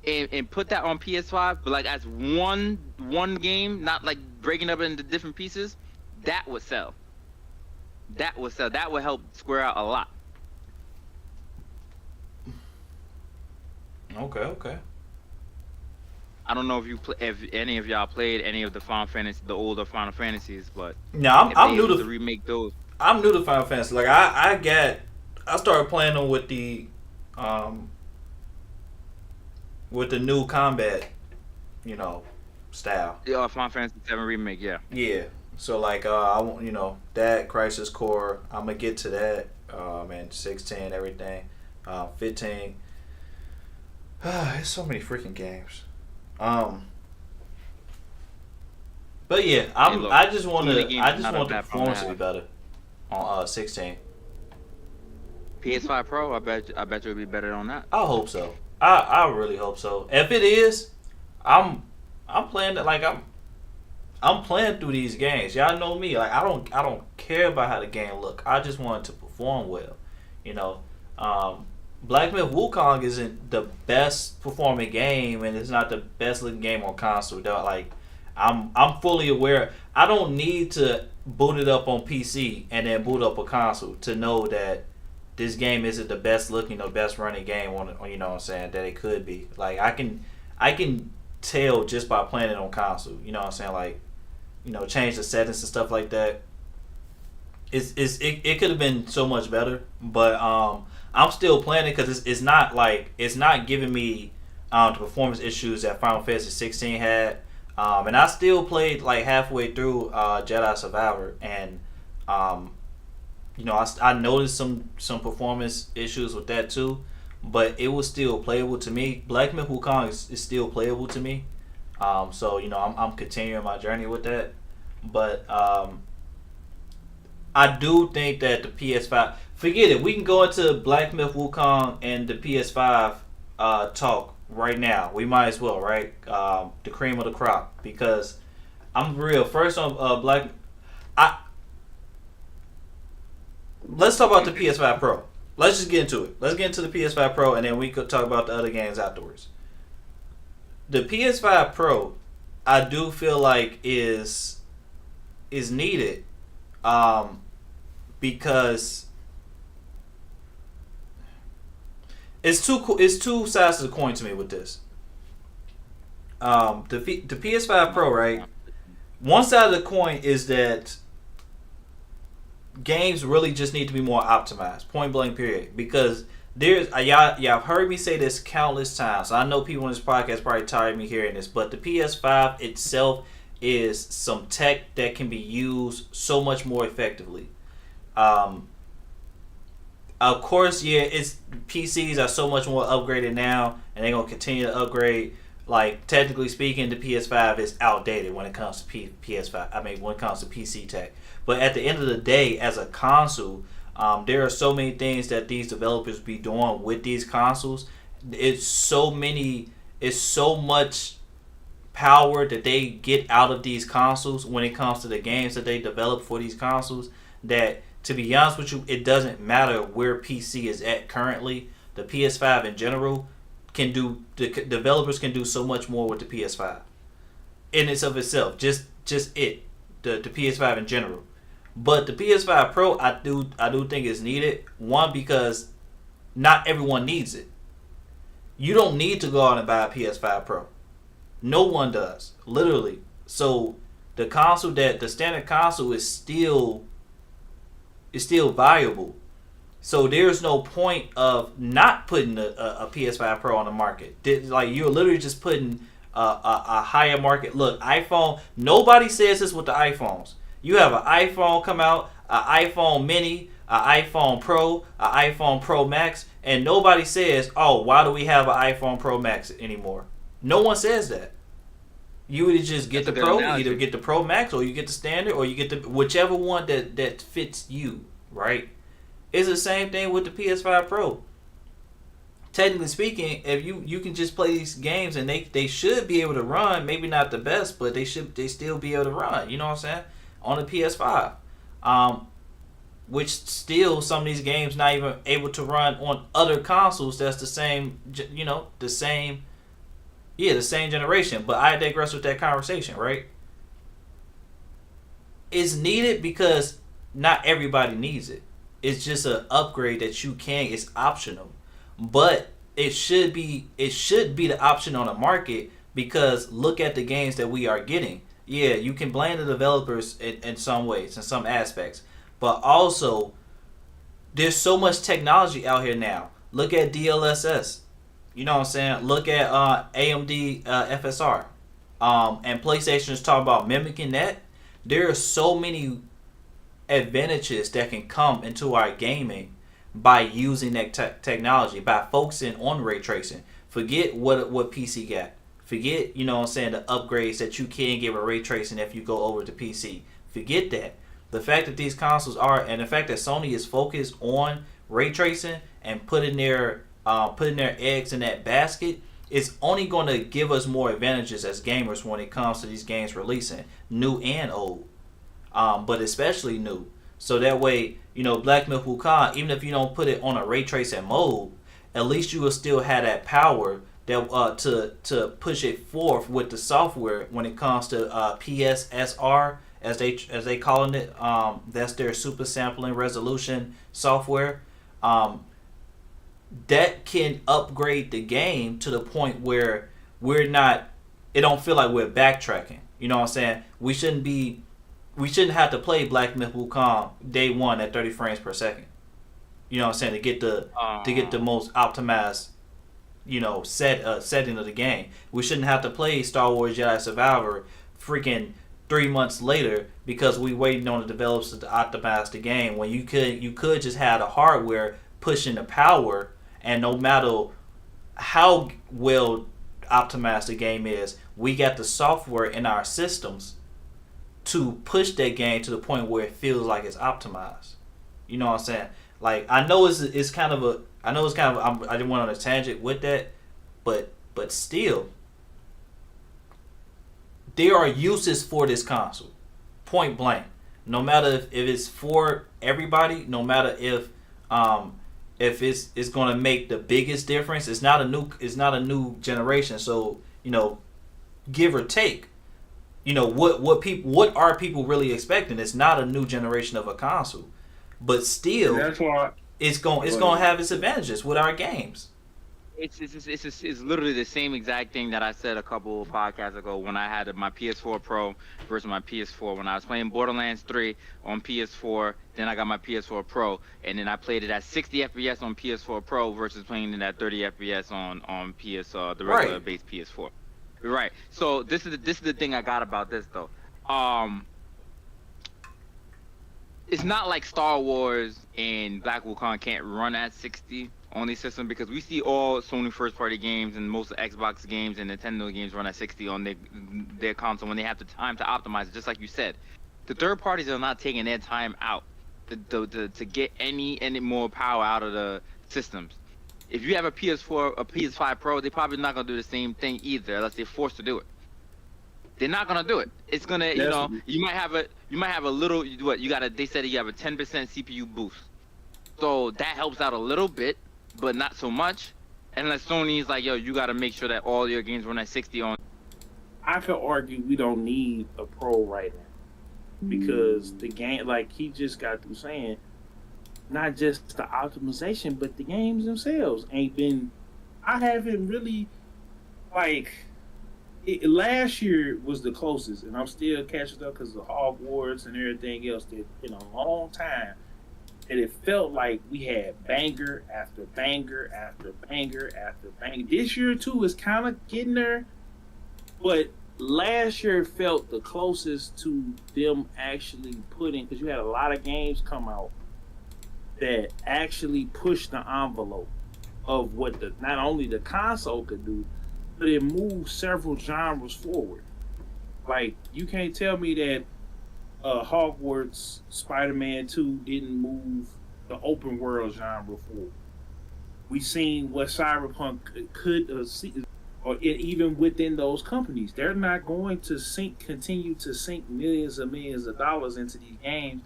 and put that on PS5, but like as one game, not like breaking up into different pieces, That would sell. That would sell. That would help Square out a lot. Okay. I don't know if any of y'all played any of the older Final Fantasies, but Now I'm new to to remake those. I'm new to Final Fantasy. Like I started playing them with the new combat, style. Yeah, Final Fantasy 7 remake. Yeah. Yeah. So like I want that Crisis Core. I'm gonna get to that. And 16 everything, 15. There's so many freaking games. But yeah, I just want the performance to be better on 16. PS5 Pro, I bet you it'll be better on that. I hope so. I really hope so. If it is, I'm playing it like I'm playing through these games. Y'all know me. Like I don't care about how the game look. I just want it to perform well. Black Myth Wukong isn't the best performing game, and it's not the best looking game on console. Like I'm fully aware. I don't need to boot it up on PC and then boot up a console to know that this game isn't the best looking or best running game on you know what I'm saying, that it could be. Like I can tell just by playing it on console. You know what I'm saying? Like, change the settings and stuff like that. It could have been so much better, but I'm still playing it because it's not giving me the performance issues that Final Fantasy 16 had. And I still played like halfway through Jedi Survivor, and I noticed some performance issues with that too, but it was still playable to me. Black Myth Wukong is still playable to me. So I'm continuing my journey with that, but I do think that the PS5. Forget it. We can go into Black Myth Wukong and the PS5 talk right now. We might as well, right? The cream of the crop, because I'm real. First on let's talk about the PS5 Pro. Let's just get into it. Let's get into the PS5 Pro, and then we could talk about the other games afterwards. The PS5 Pro, I do feel like is needed, because it's two sides of the coin to me with this. The PS5 Pro, right? One side of the coin is that games really just need to be more optimized, point blank period, because there's y'all have heard me say this countless times. I know people on this podcast probably tired of me hearing this, but the PS5 itself is some tech that can be used so much more effectively. Of course, yeah, PCs are so much more upgraded now, and they're gonna continue to upgrade. Like, technically speaking, the PS5 is outdated when it comes to PS5. I mean, when it comes to PC tech. But at the end of the day, as a console, there are so many things that these developers be doing with these consoles. It's so much power that they get out of these consoles when it comes to the games that they develop for these consoles, that, to be honest with you, it doesn't matter where PC is at currently. The PS5 in general the developers can do so much more with the PS5 in its of itself. The PS5 in general. But the PS5 Pro, I do think is needed. One, because not everyone needs it. You don't need to go out and buy a PS5 Pro. No one does, literally. So the standard console is still viable. So there's no point of not putting a PS5 Pro on the market. Like, you're literally just putting a higher market. Look, iPhone. Nobody says this with the iPhones. You have an iPhone come out, an iPhone Mini, an iPhone Pro, an iPhone Pro Max, and nobody says, "Oh, why do we have an iPhone Pro Max anymore?" No one says that. You either just get the Pro, either get the Pro Max, or you get the standard, or you get the whichever one that fits you, right? It's the same thing with the PS5 Pro. Technically speaking, if you can just play these games, and they should be able to run, maybe not the best, but they still be able to run, you know what I'm saying, on the PS5. Which still, some of these games not even able to run on other consoles that's the same generation. But I digress with that conversation, right? It's needed because not everybody needs it. It's just an upgrade that you can. It's optional, but it should be. It should be the option on the market because look at the games that we are getting. Yeah, you can blame the developers in some ways, in some aspects, but also there's so much technology out here now. Look at DLSS. You know what I'm saying? Look at AMD FSR. And PlayStation is talking about mimicking that. There are so many advantages that can come into our gaming by using that technology, by focusing on ray tracing. Forget what PC got. Forget, you know what I'm saying, the upgrades that you can get with ray tracing if you go over to PC. Forget that. The fact that these consoles are, and the fact that Sony is focused on ray tracing and putting their eggs in that basket is only going to give us more advantages as gamers when it comes to these games releasing, new and old, but especially new. So that way, you know, Black Myth Wukong, even if you don't put it on a ray tracing mode, at least you will still have that power that to push it forth with the software when it comes to PSSR as they calling it. That's their super sampling resolution software. That can upgrade the game to the point where we're not. It don't feel like we're backtracking. You know what I'm saying? We shouldn't have to play Black Myth Wukong day one at 30 frames per second. You know what I'm saying? To get the most optimized, you know, setting of the game. We shouldn't have to play Star Wars Jedi Survivor freaking 3 months later because we waiting on the developers to optimize the game when you could just have the hardware pushing the power, and no matter how well optimized the game is, we got the software in our systems to push that game to the point where it feels like it's optimized. You know what I'm saying? Like I know it's kind of a I didn't went on a tangent with that, but still there are uses for this console. Point blank. No matter if it's for everybody, no matter if it's going to make the biggest difference. It's not a new generation, so you know, give or take, you know, what are people really expecting? It's not a new generation of a console, but still, that's why it's going to have its advantages with our games. It's literally the same exact thing that I said a couple of podcasts ago when I had my PS4 Pro versus my PS4. When I was playing Borderlands 3 on PS4, then I got my PS4 Pro, and then I played it at 60 FPS on PS4 Pro versus playing it at 30 FPS on the regular base PS4. Right. So this is the thing I got about this though. It's not like Star Wars and Black Wukong can't run at 60 on these systems, because we see all Sony first-party games and most Xbox games and Nintendo games run at 60 on their console when they have the time to optimize it, just like you said. The third parties are not taking their time out to get any more power out of the systems. If you have a PS4, a PS5 Pro, they're probably not going to do the same thing either unless they're forced to do it. They're not gonna do it. It's gonna, you know, you might have a little. They said you have a 10% CPU boost, so that helps out a little bit, but not so much. Unless Sony's like, yo, you gotta make sure that all your games run at 60 on. I could argue we don't need a Pro right now because the game, like he just got through saying, not just the optimization, but the games themselves ain't been. I haven't really like. Last year was the closest, and I'm still catching up because of Hogwarts and everything else. That in a long time, and it felt like we had banger after banger after banger after banger. This year too is kind of getting there, but last year felt the closest to them actually putting, because you had a lot of games come out that actually pushed the envelope of what not only the console could do, but it moved several genres forward. Like, you can't tell me that Hogwarts Spider-Man 2 didn't move the open world genre forward. We seen what Cyberpunk could see, or even within those companies, they're not going to continue to sink millions of dollars into these games,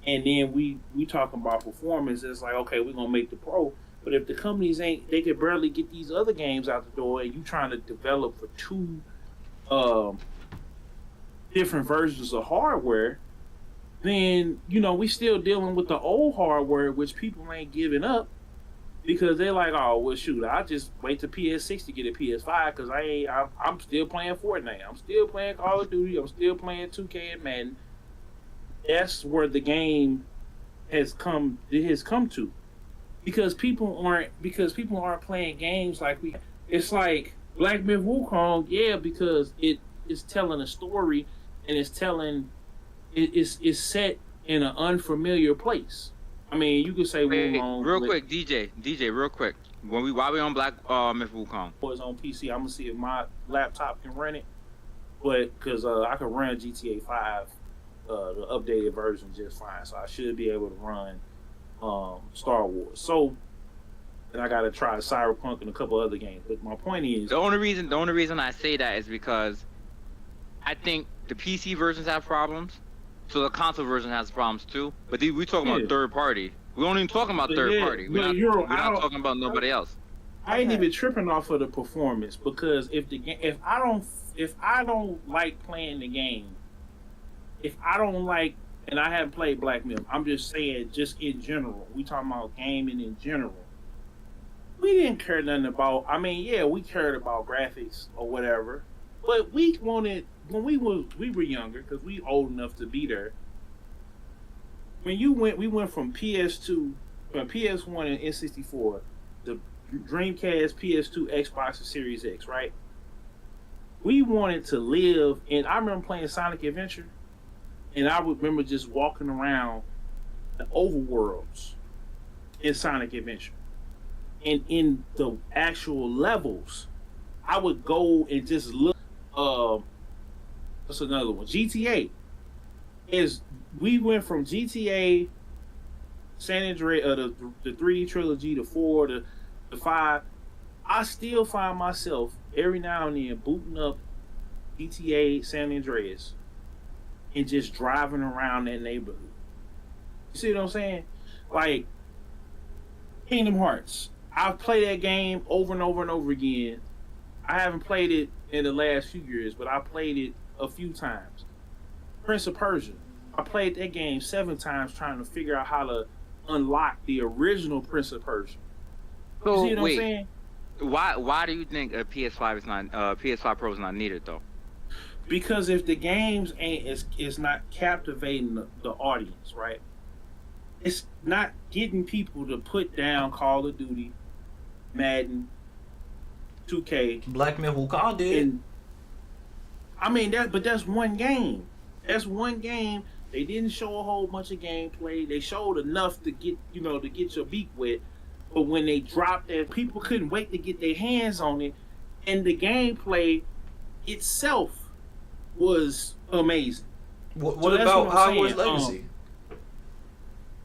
and then we talking about performance. It's like, okay, we're gonna make the Pro. But if the companies they could barely get these other games out the door, and you trying to develop for two different versions of hardware, then we still dealing with the old hardware, which people ain't giving up because they're like, oh well, shoot, I just wait till PS6 to get a PS5 because I'm still playing Fortnite, I'm still playing Call of Duty, I'm still playing 2K and Madden. That's where the game has come to because people aren't playing games like we. It's like Black Myth Wukong, yeah, because it is telling a story and it's set in an unfamiliar place. I mean, you could say Wukong. Real quick, DJ, real quick. While we on Black Myth Wukong, was on PC. I'm gonna see if my laptop can run it, but because I can run GTA 5. The updated version just fine, so I should be able to run Star Wars. So, and I gotta try Cyberpunk and a couple other games. But my point is, the only reason I say that is because I think the PC versions have problems, so the console version has problems too. But we're talking about third party. We don't even talking about third party. We're not talking about nobody else. I ain't even tripping off of the performance because if I don't like playing the game. If I don't like, and I haven't played Black Myth, I'm just saying, just in general, we talking about gaming in general. We didn't care nothing about. I mean, yeah, we cared about graphics or whatever, but we wanted when we were younger because we old enough to be there. When we went from PS2, from PS1 and N64, the Dreamcast, PS2, Xbox, and Series X, right? We wanted to live, and I remember playing Sonic Adventure. And I remember just walking around the overworlds in Sonic Adventure. And in the actual levels, I would go and just look. What's another one? GTA. We went from GTA, San Andreas, the 3D trilogy, the 4, the 5. I still find myself every now and then booting up GTA San Andreas and just driving around that neighborhood. You see what I'm saying? Like Kingdom Hearts. I've played that game over and over and over again. I haven't played it in the last few years, but I played it a few times. Prince of Persia. I played that game 7 times trying to figure out how to unlock the original Prince of Persia. You see what I'm saying? Why do you think a PS5 PS5 Pro is not needed though? Because if the games is not captivating the audience, right? It's not getting people to put down Call of Duty, Madden, 2K. Black Myth Wukong did. I mean but that's one game. That's one game. They didn't show a whole bunch of gameplay. They showed enough to get your beak wet. But when they dropped that, people couldn't wait to get their hands on it, and the gameplay itself was amazing. What about Hogwarts Legacy?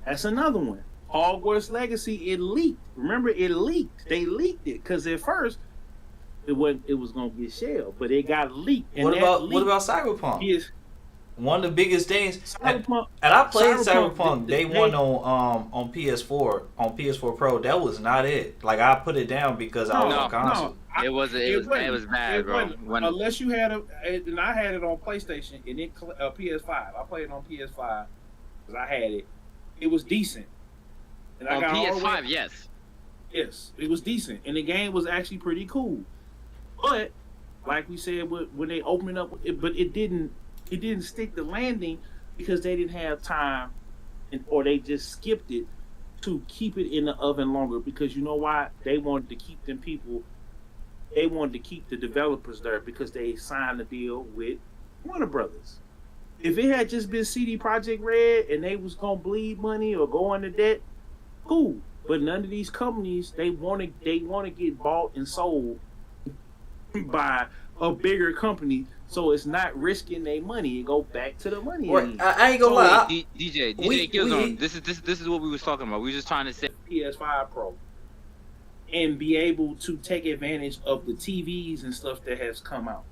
That's another one. Hogwarts Legacy, it leaked. Remember, it leaked. They leaked it because at first it was gonna get shelled, but it got leaked. And what about Cyberpunk? One of the biggest things. And I played Cyberpunk day one on PS4 Pro. That was not it. Like I put it down because I was on console. It was bad, bro. Unless you had and I had it on PlayStation and it PS5. I played it on PS5 because I had it. It was decent. And on PS5, yes. Yes, it was decent, and the game was actually pretty cool. But like we said, when they opened up, it didn't stick the landing because they didn't have time, or they just skipped it to keep it in the oven longer. Because you know why? They wanted to keep them people. They wanted to keep the developers there because they signed a deal with Warner Brothers. If it had just been CD Projekt Red and they was gonna bleed money or go into debt, cool. But none of these companies, they want to get bought and sold by a bigger company, so it's not risking their money and go back to the money. I ain't gonna lie. DJ Killzone, this is what we was talking about. We was just trying to say PS5 Pro and be able to take advantage of the TVs and stuff that has come out.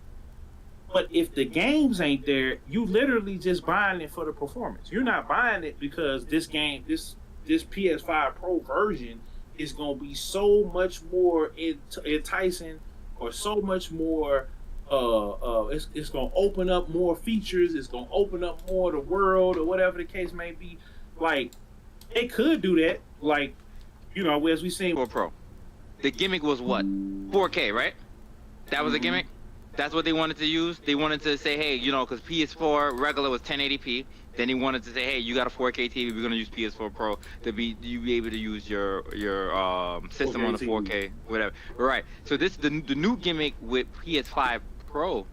But if the games ain't there, you literally just buying it for the performance. You're not buying it because this PS5 Pro version is going to be so much more enticing or so much more it's gonna open up more features. It's gonna open up more of the world, or whatever the case may be. Like, they could do that. Like, as we seen for Pro. The gimmick was what? 4K, right? That was a gimmick. That's what they wanted to use. They wanted to say, hey, because PS4 regular was 1080p. Then he wanted to say, hey, you got a 4K TV. We're gonna use PS4 Pro to be able to use your system 4K on the 4K, whatever. Right. So this the new gimmick with PS5 Pro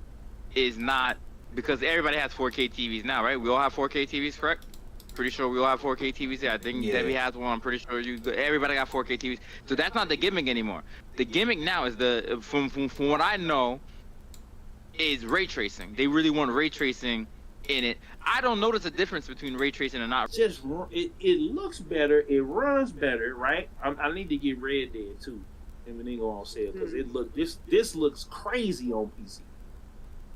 is not, because everybody has 4K TVs now, right? We all have 4K TVs, correct? Pretty sure we all have 4K TVs. Yeah, I think Debbie has one. I'm pretty sure everybody got 4K TVs. So that's not the gimmick anymore. The gimmick now is from what I know, is ray tracing. They really want ray tracing in it. I don't notice a difference between ray tracing and not. Just it looks better. It runs better, right? I need to get Red Dead too, and we need to go on sale because this looks crazy on PC.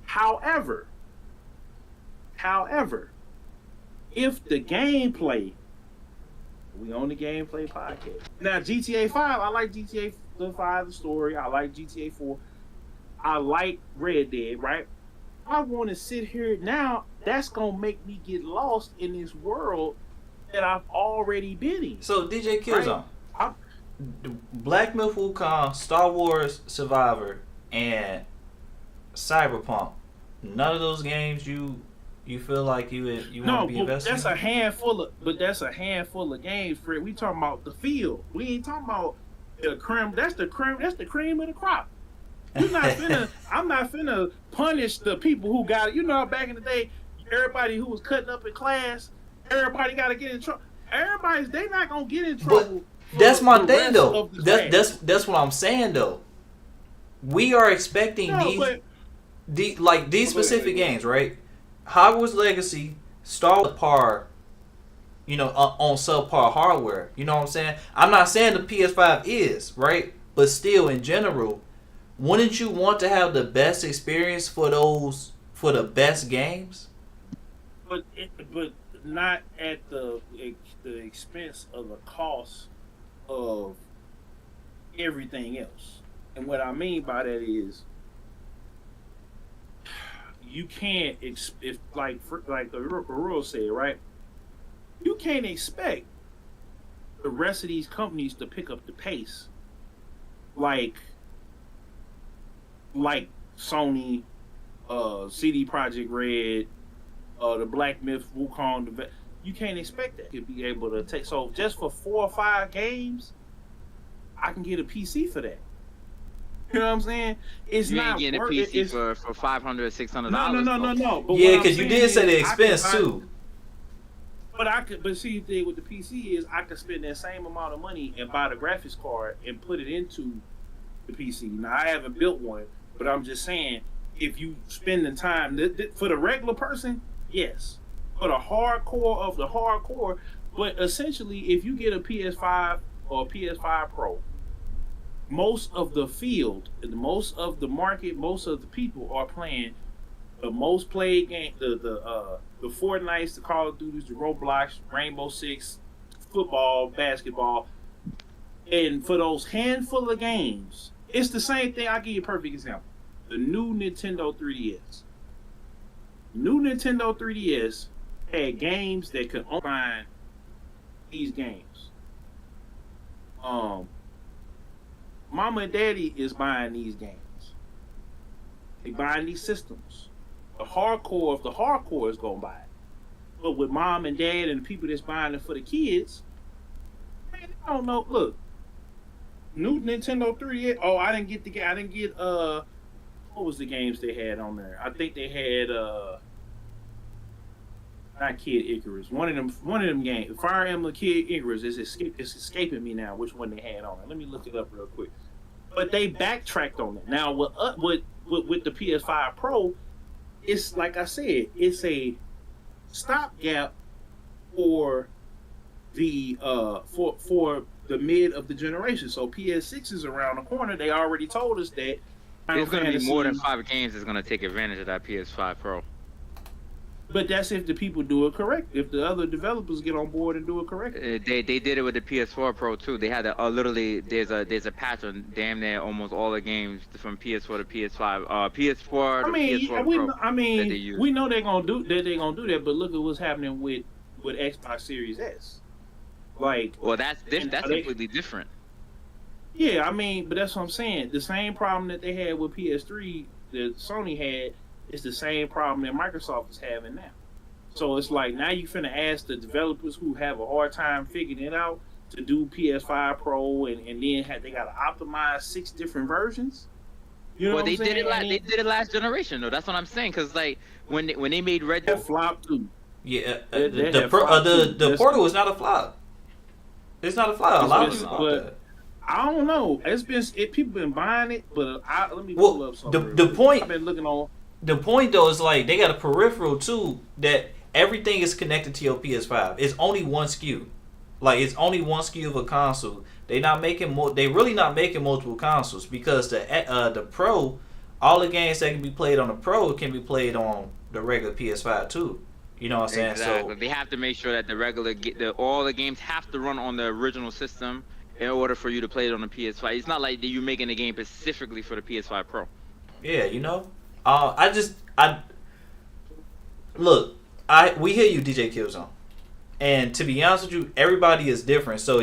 However, if the gameplay, we on the gameplay podcast now. GTA 5, I like GTA 5, the story. I like GTA 4. I like Red Dead, right? I want to sit here now. That's gonna make me get lost in this world that I've already been in. So DJ Killzone, right? Black Myth Wukong, Star Wars Survivor, and Cyberpunk. None of those games you feel like you want to be invested in? That's a handful of games, Fred. We talking about the field. We ain't talking about the creme. That's the cream of the crop. I'm not finna punish the people who got it. Back in the day, everybody who was cutting up in class, everybody got to get in trouble. They not gonna get in trouble. But that's my thing, though. That's what I'm saying, though. We are expecting these specific games, right? Hogwarts Legacy, Star Wars par, on subpar hardware. You know what I'm saying? I'm not saying the PS5 is, right? But still, in general, wouldn't you want to have the best experience for the best games? But not at the expense of the cost of everything else. And what I mean by that is, you can't if like the rule said, right? You can't expect the rest of these companies to pick up the pace, like Sony, CD Projekt Red, the Black Myth Wukong. You can't expect that to be able to take. So just for 4 or 5 games, I can get a PC for that. You know what I'm saying? It's you not ain't getting a PC for $500, $600. No. But yeah, because you did say the expense too. But see, the thing with the PC is I could spend that same amount of money and buy the graphics card and put it into the PC. Now I haven't built one, but I'm just saying, if you spend the time for the regular person, yes. For the hardcore of the hardcore, but essentially, if you get a PS5 or a PS5 Pro, most of the field, most of the market, most of the people are playing the most played game, the Fortnites, the Call of Duties, the Roblox, Rainbow Six, football, basketball, and for those handful of games, it's the same thing. I'll give you a perfect example: the new Nintendo 3DS. New Nintendo 3DS had games that could only find these games. Mama and Daddy is buying these games. They buying these systems. The hardcore of the hardcore is gonna buy it. But with mom and dad and the people that's buying it for the kids, man, I don't know. Look, new Nintendo 3DS. Oh, I didn't get what was the games they had on there? I think they had not Kid Icarus. One of them games. Fire Emblem Kid Icarus is escaping me now. Which one they had on it? Let me look it up real quick. But they backtracked on it. Now with the PS5 Pro, it's like I said, it's a stopgap for the for the mid of the generation. So PS6 is around the corner. They already told us that there's going to be more than 5 games that's going to take advantage of that PS5 Pro. But that's if the people do it correct. If the other developers get on board and do it correctly. They did it with the PS4 Pro too. They had literally there's a patch on damn near almost all the games from PS4 to PS5, PS4 to PS4 Pro that they use. We know they're gonna do that. They're gonna do that. But look at what's happening with Xbox Series S. Like, well, that's completely different. Yeah, I mean, but that's what I'm saying. The same problem that they had with PS3 that Sony had is the same problem that Microsoft is having now. So it's like now you finna ask the developers who have a hard time figuring it out to do PS5 Pro and then they gotta optimize 6 different versions. You know well, what I'm saying? They did it last generation though. That's what I'm saying. Cause like when they made Red Dead flop too. Yeah, the Portal is not a flop. It's not a flop. A lot of people that. I don't know. People been buying it, but let me pull up something. The point I've been looking on. The point though is like they got a peripheral too that everything is connected to your PS5. It's only one SKU. Like it's only one SKU of a console. They really not making multiple consoles because the Pro, all the games that can be played on the Pro can be played on the regular PS5 too. You know what I'm saying? Exactly. So they have to make sure that all the games have to run on the original system in order for you to play it on the PS5. It's not like you're making a game specifically for the PS5 Pro. Yeah, you know. We hear you, DJ Killzone, and to be honest with you, everybody is different. So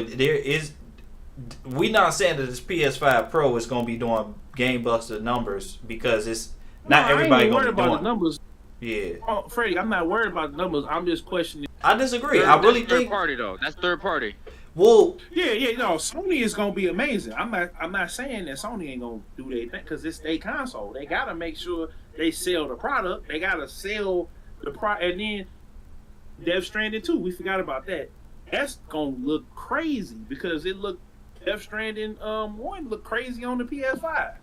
we not saying that this PS5 Pro is gonna be doing game buster numbers because it's not everybody gonna be doing the numbers. Yeah. Oh, Freddie, I'm not worried about the numbers. I'm just questioning. I disagree. I really think third party though. That's third party. Well, yeah, no. Sony is gonna be amazing. I'm not saying that Sony ain't gonna do their thing because it's their console. They gotta make sure they sell the product. They gotta sell the product, and then Death Stranding 2. We forgot about that. That's gonna look crazy because Death Stranding 1 looked crazy on the PS5,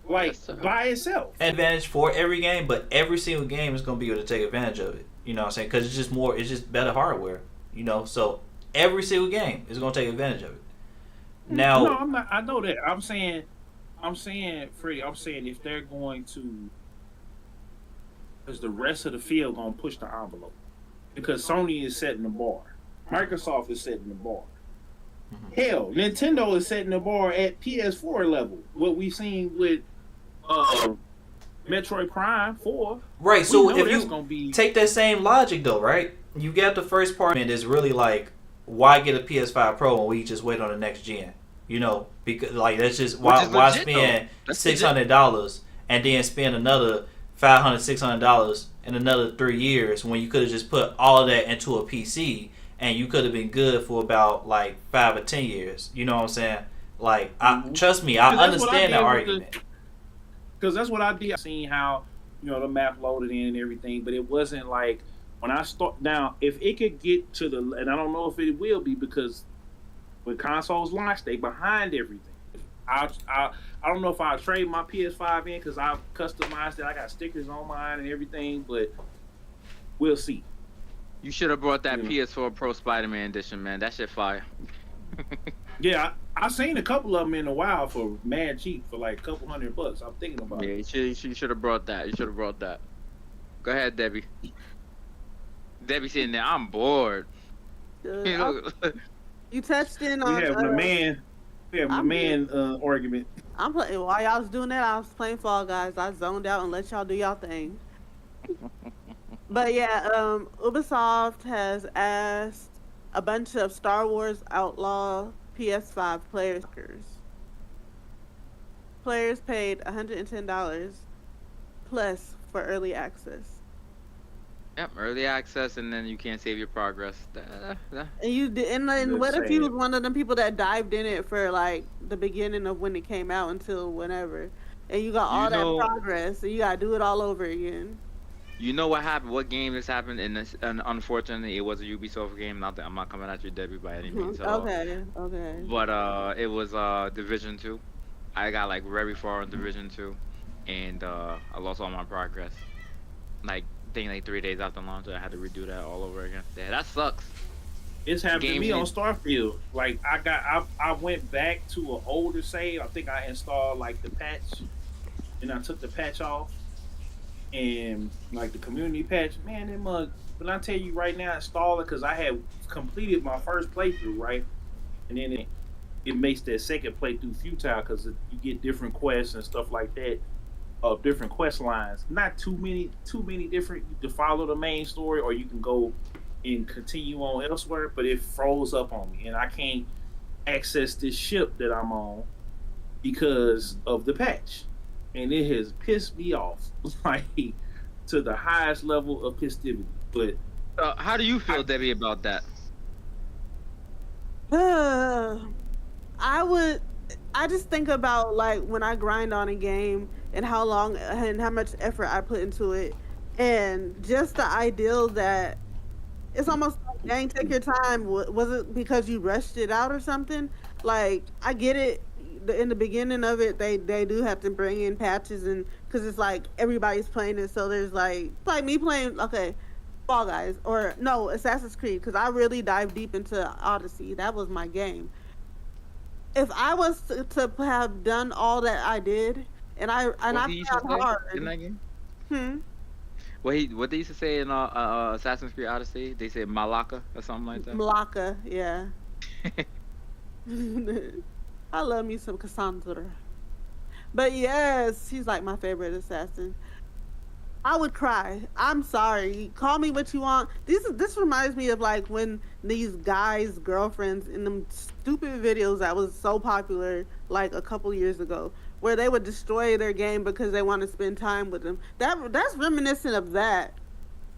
like by itself. Advantage for every game, but every single game is gonna be able to take advantage of it. You know what I'm saying? Because it's just better hardware. You know, so. Every single game is going to take advantage of it. Now, no, I'm not. I know that. I'm saying, Freddie. I'm saying if they're going to, because the rest of the field going to push the envelope, because Sony is setting the bar, Microsoft is setting the bar. Mm-hmm. Hell, Nintendo is setting the bar at PS4 level. What we've seen with Metroid Prime 4. Right. So if you take that same logic though, right? You get the first part and it's really like. Why get a PS5 Pro when we just wait on the next gen? You know, because like that's just why spend $600 and then spend another $500-$600 in another 3 years when you could have just put all of that into a PC and you could have been good for about like 5 or 10 years. You know what I'm saying? Like, trust me, I understand the argument. Because that's what I did. I seen how the map loaded in and everything, but it wasn't like. When I start now, if it could get to and I don't know if it will be because when consoles launch, they behind everything. I don't know if I'll trade my PS5 in because I've customized it. I got stickers on mine and everything, but we'll see. You should have brought that PS4 Pro Spider-Man edition, man. That shit fire. Yeah, I seen a couple of them in a while for mad cheap for like a couple $100. I'm thinking about it. Yeah, you should have brought that. You should have brought that. Go ahead, Debbie. Debbie sitting there. I'm bored. You touched in on. We have the man argument. I'm playing. While y'all was doing that, I was playing Fall Guys. I zoned out and let y'all do y'all thing. But yeah, Ubisoft has asked a bunch of Star Wars Outlaw PS5 players. Players paid $110 plus for early access. Yep, early access, and then you can't save your progress. And you did, and then what if you was one of them people that dived in it for like the beginning of when it came out until whenever, and you got all that progress, and you gotta do it all over again. You know what happened? What game this happened? And unfortunately, it was a Ubisoft game. I'm not coming at you, Debbie, by any means. Okay. But it was Division 2. I got like very far in Division 2, and I lost all my progress. Like. Like 3 days after launch, I had to redo that all over again. Yeah, that sucks. It's happened to me on Starfield. Like I went back to an older save. I think I installed like the patch, and I took the patch off, And like the community patch, man, that mug. When I tell you right now, install it because I had completed my first playthrough, right, and then it makes that second playthrough futile because you get different quests and stuff like that, of different quest lines. Not too many different to follow the main story, or you can go and continue on elsewhere. But it froze up on me, and I can't access this ship that I'm on because of the patch, and it has pissed me off like to the highest level of festivity. But How do you feel, Debbie, about that? I just think about like when I grind on a game and how long and how much effort I put into it, and just the ideal that it's almost like, dang, take your time. Was it because you rushed it out or something? Like, I get it. In the beginning of it, they do have to bring in patches, and because it's like everybody's playing it, so there's like it's like me playing Fall Guys or no Assassin's Creed, because I really dive deep into Odyssey. That was my game. If I was to have done all that I did, and I What he used to found say hard, in that game? hmm, What they used to say in Assassin's Creed Odyssey? They say Malaka or something like that. Malaka, yeah. I love me some Cassandra. But yes, she's like my favorite assassin. I would cry. I'm sorry. Call me what you want. This reminds me of like when these guys' girlfriends in them stupid videos that was so popular like a couple years ago, where they would destroy their game because they want to spend time with them. That's reminiscent of that.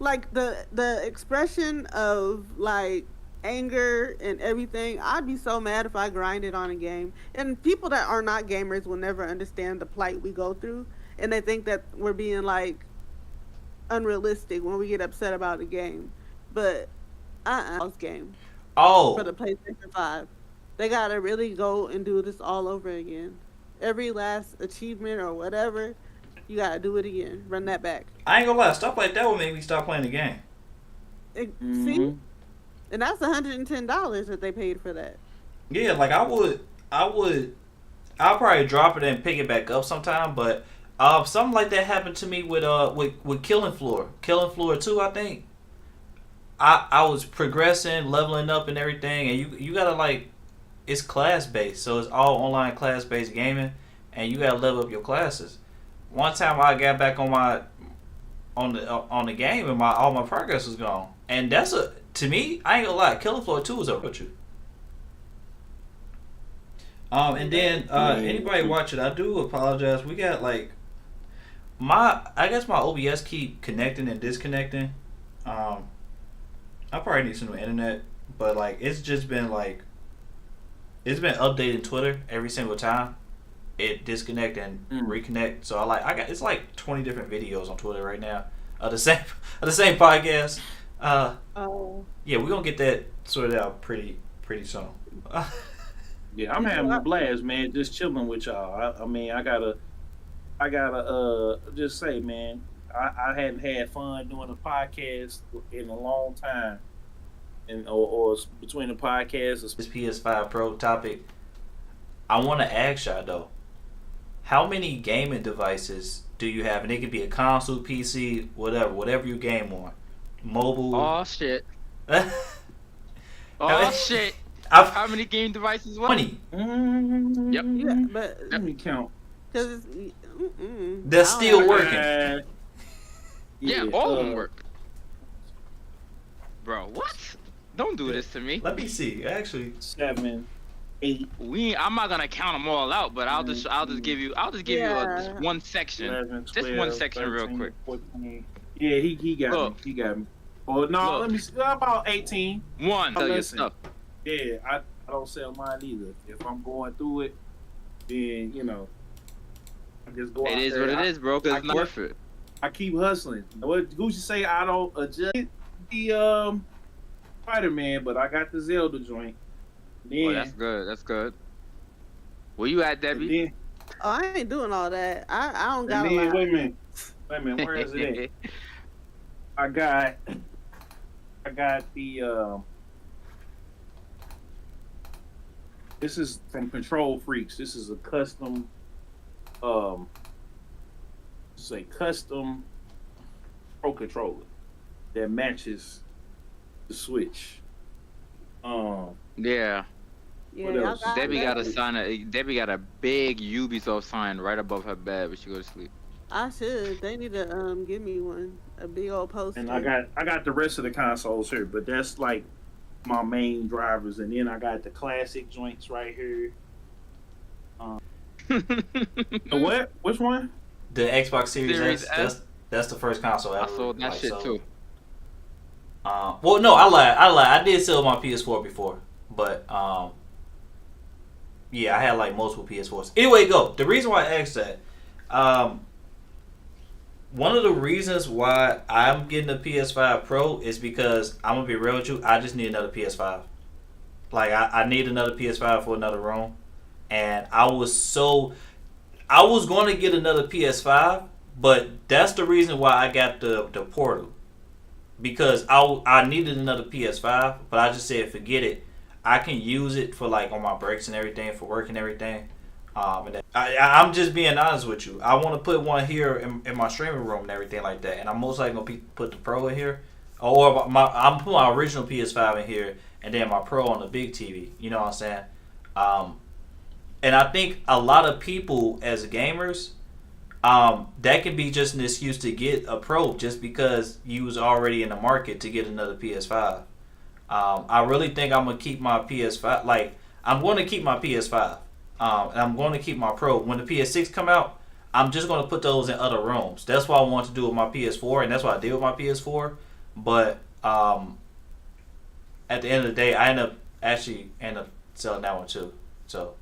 Like the expression of like anger and everything. I'd be so mad if I grinded on a game. And people that are not gamers will never understand the plight we go through, and they think that we're being like unrealistic when we get upset about a game. But this game for Oh, the PlayStation 5. They gotta really go and do this all over again. Every last achievement or whatever, you gotta do it again. Run that back. I ain't gonna lie. Stuff like that would make me stop playing the game. See? And that's $110 that they paid for that. Yeah, like I'll probably drop it and pick it back up sometime. But something like that happened to me with Killing Floor, Killing Floor 2, I think. I was progressing, leveling up and everything, and you gotta like, it's class based, so it's all online class based gaming, and you gotta level up your classes. One time I got back on the game, and all my progress was gone, and to me, I ain't gonna lie, Killing Floor 2 was up with you. And then anybody watch it, I do apologize. We got like I guess my OBS keep connecting and disconnecting. I probably need some new internet, but like it's just been like it's been updating Twitter every single time. It disconnect and reconnect. So I got it's like 20 different videos on Twitter right now of the same podcast. Oh. Yeah, we're gonna get that sorted out pretty soon. yeah, I'm having a blast, man. Just chilling with y'all. I mean, I gotta just say, man, I hadn't had fun doing a podcast in a long time, and or between the podcasts. This PS5 Pro topic, I want to ask y'all though, how many gaming devices do you have? And it could be a console, PC, whatever you game on, mobile. Oh shit! How Shit! I've How many game devices? What? 20. Yep. Yeah, but Let me count. because They're still working. Yeah, all of them work. Bro, what? Don't do this to me. Let me see. Actually, 7, 8, I'm not gonna count them all out, but I'll just give you Yeah. just one section. 11, 12, Just one section 13, real quick. 14. Yeah, he got Look. me. He got me. Oh no, Look. let me see. About 18. One. Tell your listen. stuff. Yeah, I don't sell mine either. If I'm going through it, then I just go. It out is there. what it is, bro. Cause I it's not worth it. I keep hustling. What Gucci say? I don't adjust the Spider-Man, but I got the Zelda joint. Then, Oh, that's good. That's good. Where you at, and Debbie? then, Oh, I ain't doing all that. I don't got and a then lot. wait a minute. Where is it at? I got the this is from Control Freaks. This is a custom this is a custom Pro controller that matches the Switch. Yeah. Yeah, What y'all else? got Debbie got a that. sign. Debbie got a big Ubisoft sign right above her bed when she go to sleep. I should. They need to give me one. A big old And poster. I got the rest of the consoles here, but that's like my main drivers. And then I got the classic joints right here. The what? Which one? The Xbox Series, Series S, S? that's the first console I ever. sold that shit sold. too. Well, no, I lied. I did sell my PS4 before, but yeah, I had like multiple PS4s. Anyway, go. The reason why I asked that, one of the reasons why I'm getting a PS5 Pro is because I'm gonna be real with you. I just need another PS5. Like I need another PS5 for another room, and I was going to get another PS5, but that's the reason why I got the Portal. Because I needed another PS5, but I just said forget it. I can use it for like on my breaks and everything, for work and everything. And I'm just being honest with you. I want to put one here in my streaming room and everything like that. And I'm most likely gonna put the Pro in here, or I'm putting my original PS5 in here, and then my Pro on the big TV. You know what I'm saying? And I think a lot of people as gamers, that can be just an excuse to get a Pro just because you was already in the market to get another PS5. I really think I'm gonna keep my PS5. Like I'm going to keep my PS5, and I'm going to keep my Pro. When the PS6 come out, I'm just going to put those in other rooms. That's what I want to do with my PS4, and that's what I did with my PS4. But at the end of the day, I end up selling that one too. So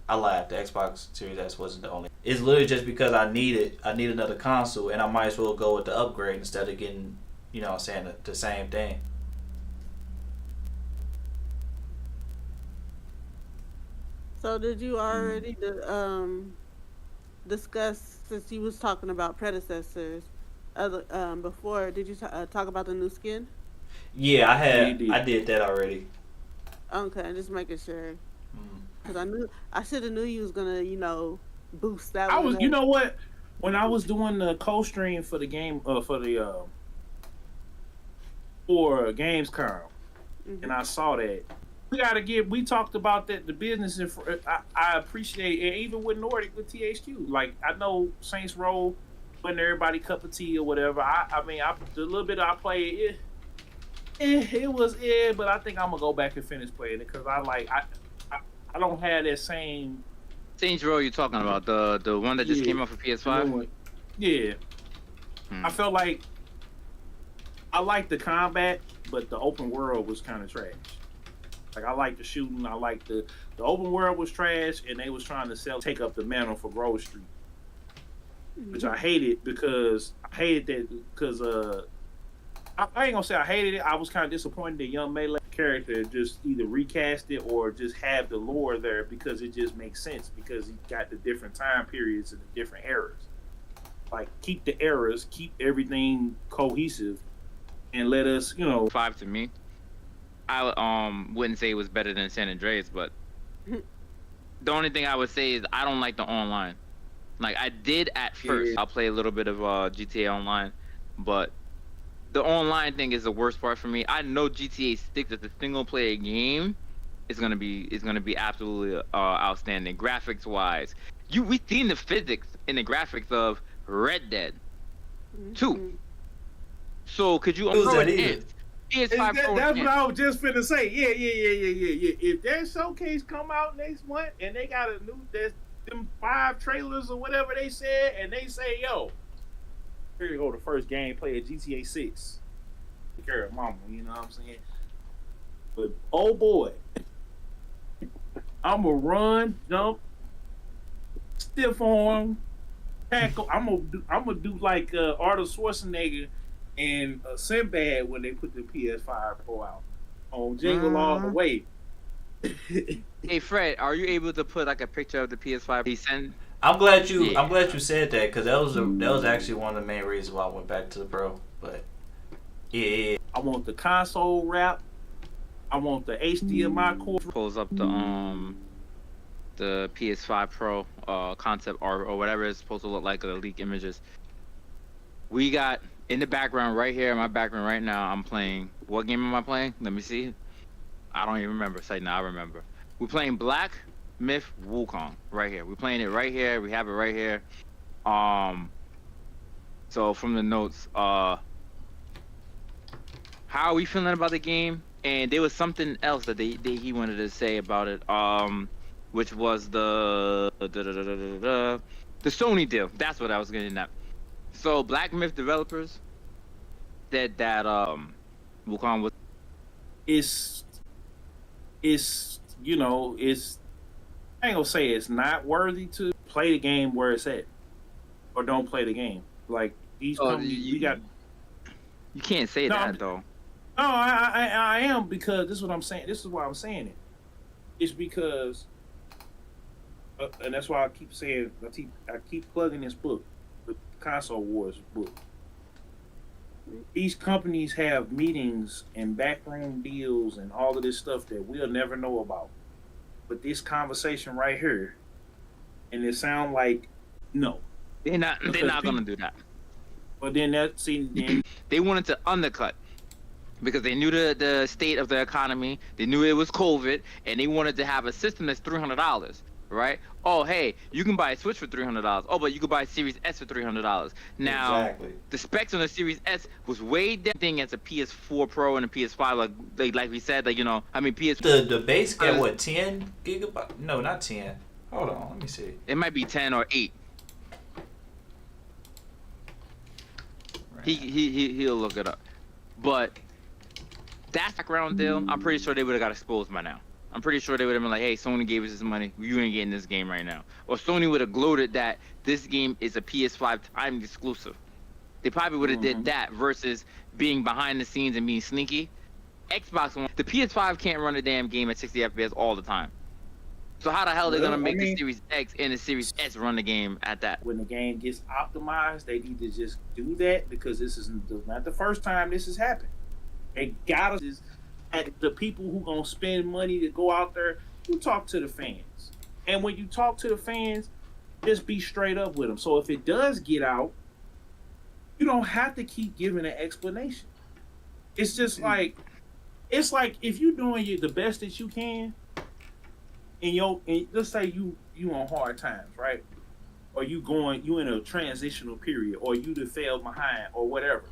I lied. The Xbox Series S wasn't the only. It's literally just because I need another console, and I might as well go with the upgrade instead of getting, you know what I'm saying, the same thing. So did you already discuss, since you was talking about predecessors before? Did you talk about the new skin? Yeah, Yeah, I did that already. Okay, just making sure. Mm. Cause I should have knew you was gonna boost that I one was, up. you know what? When I was doing the co-stream for the game, for Gamescom, and I saw that. We talked about that, the business, and I appreciate it, even with Nordic, with THQ. Like, I know Saints Row wasn't everybody cup of tea or whatever. The little bit I played, it was, but I think I'm going to go back and finish playing it because I don't have that same. Saints Row, you talking about the one that just came out for PS5? Yeah. I felt like I liked the combat, but the open world was kind of trash. Like, I like the shooting. I like the open world was trash, and they was trying to take up the mantle for Grove Street, which I hated because I ain't gonna say I hated it. I was kind of disappointed that Young Melee character just either recast it or just have the lore there because it just makes sense because he got the different time periods and the different eras. Like, keep the eras, keep everything cohesive, and let us, 5 to me. I wouldn't say it was better than San Andreas, but the only thing I would say is I don't like the online. Like, I did at first. I'll play a little bit of GTA Online, but the online thing is the worst part for me. I know GTA 6 as a single player game is gonna be absolutely outstanding graphics wise. We've seen the physics and the graphics of Red Dead 2. So could you PS5 Pro? That's what I was just finna say. Yeah. If that showcase come out next month and they got them 5 trailers or whatever they said, and they say, yo, here you go, the first gameplay of GTA 6. Take care of mama, you know what I'm saying? But oh boy, I'ma run, jump, stiff arm, tackle. I'm gonna do like Arnold Schwarzenegger and Sinbad when they put the PS5 Pro out on Jingle All the Way. Hey Fred, are you able to put like a picture of the PS5 he sent? I'm glad you said that because that was actually one of the main reasons why I went back to the Pro. But yeah. I want the console wrap. I want the HDMI cord. Pulls up the PS5 Pro concept art or whatever it's supposed to look like, the leak images. We got In the background, right here, in my background right now, I'm playing. What game am I playing? Let me see. I don't even remember. Say now, I remember. We're playing Black Myth Wukong right here. We're playing it right here. We have it right here. So from the notes, how are we feeling about the game? And there was something else that he wanted to say about it. Which was the Sony deal. That's what I was getting at. So Black Myth developers said that Wukong was. It's you know, it's I ain't gonna say it's not worthy to play the game where it's at, or don't play the game. Like these companies, you can't say that though. No, I am, because this is what I'm saying. This is why I'm saying it. It's because, and that's why I keep saying I keep plugging this book, the Console Wars book. These companies have meetings and backroom deals and all of this stuff that we'll never know about. But this conversation right here, and it sound like no, they're not gonna do that. But then they wanted to undercut because they knew the state of the economy. They knew it was COVID, and they wanted to have a system that's $300, right? Oh, hey, you can buy a Switch for $300. Oh, but you can buy a Series S for $300. Now, Exactly. the specs on the Series S was way different as a PS4 Pro and a PS5. Like we said, like, you know, I mean, PS4. The base got what, 10 gigabytes? No, not 10. Hold on, let me see. It might be 10 or 8. Right. He'll look it up, but that background deal, I'm pretty sure they would have got exposed by now. I'm pretty sure they would have been like, hey, Sony gave us this money, you ain't getting this game right now. Or Sony would have gloated that this game is a PS5 timed exclusive. They probably would have did that versus being behind the scenes and being sneaky. Xbox One, the PS5 can't run a damn game at 60 FPS all the time. So how the hell are they gonna make the Series X and the Series S run the game at that? When the game gets optimized, they need to just do that, because this is not the first time this has happened. They gotta at the people who gonna spend money to go out there. You talk to the fans, and when you talk to the fans, just be straight up with them. So if it does get out, you don't have to keep giving an explanation. It's just like, it's like if you're doing the best that you can, and let's say you on hard times, right? Or you in a transitional period, or you to fail behind, or whatever.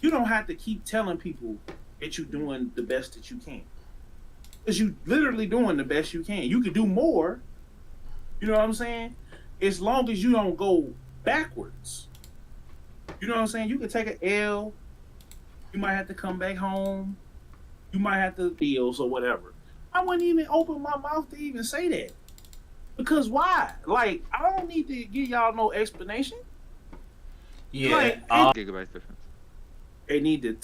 You don't have to keep telling people that you're doing the best that you can, because you literally doing the best you can. You could do more. You know what I'm saying? As long as you don't go backwards. You know what I'm saying? You can take an L. You might have to come back home. You might have to deals or whatever. I wouldn't even open my mouth to even say that. Because why? Like, I don't need to give y'all no explanation. Yeah. Like, Gigabytes difference. they need to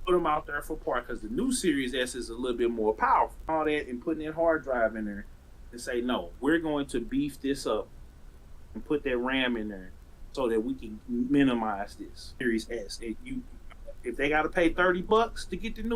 put them out there for part, because the new Series S is a little bit more powerful. All that and putting that hard drive in there and say, no, we're going to beef this up and put that RAM in there so that we can minimize this Series S. If they got to pay $30 to get the new